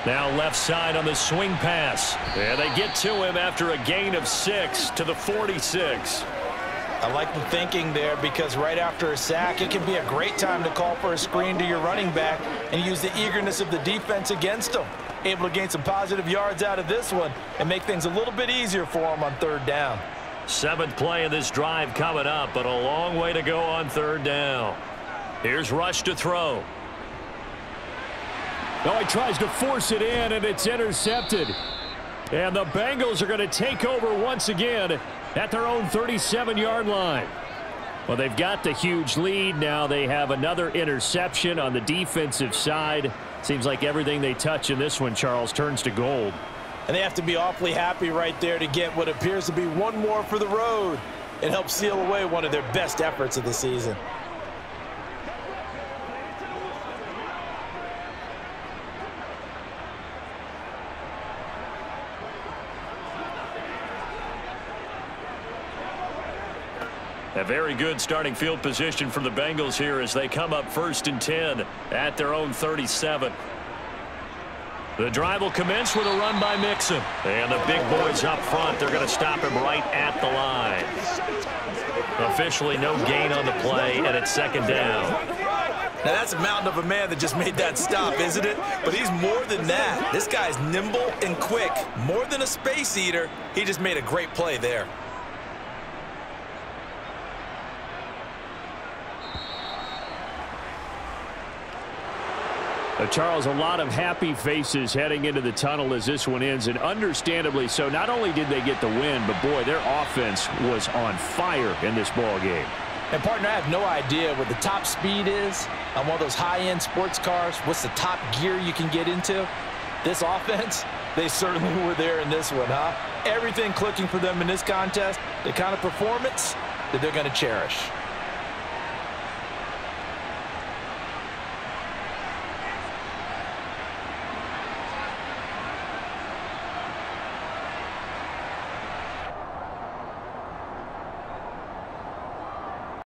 Now left side on the swing pass. And they get to him after a gain of 6 to the 46. I like the thinking there because right after a sack, it can be a great time to call for a screen to your running back and use the eagerness of the defense against them. Able to gain some positive yards out of this one and make things a little bit easier for them on 3rd down. 7th play of this drive coming up, but a long way to go on 3rd down. Here's Rush to throw. Oh, he tries to force it in, and it's intercepted. And the Bengals are going to take over once again at their own 37-yard line. Well, they've got the huge lead. Now they have another interception on the defensive side. Seems like everything they touch in this one, Charles, turns to gold. And they have to be awfully happy right there to get what appears to be one more for the road and help seal away one of their best efforts of the season. A very good starting field position for the Bengals here as they come up 1st and 10 at their own 37. The drive will commence with a run by Mixon. And the big boys up front, they're going to stop him right at the line. Officially no gain on the play, and it's 2nd down. Now that's a mountain of a man that just made that stop, isn't it? But he's more than that. This guy's nimble and quick. More than a space eater, he just made a great play there. Charles, a lot of happy faces heading into the tunnel as this one ends, and understandably so. Not only did they get the win, but boy, their offense was on fire in this ball game. And partner, I have no idea what the top speed is on one of those high-end sports cars. What's the top gear you can get into? This offense, they certainly were there in this one, huh? Everything clicking for them in this contest, the kind of performance that they're going to cherish.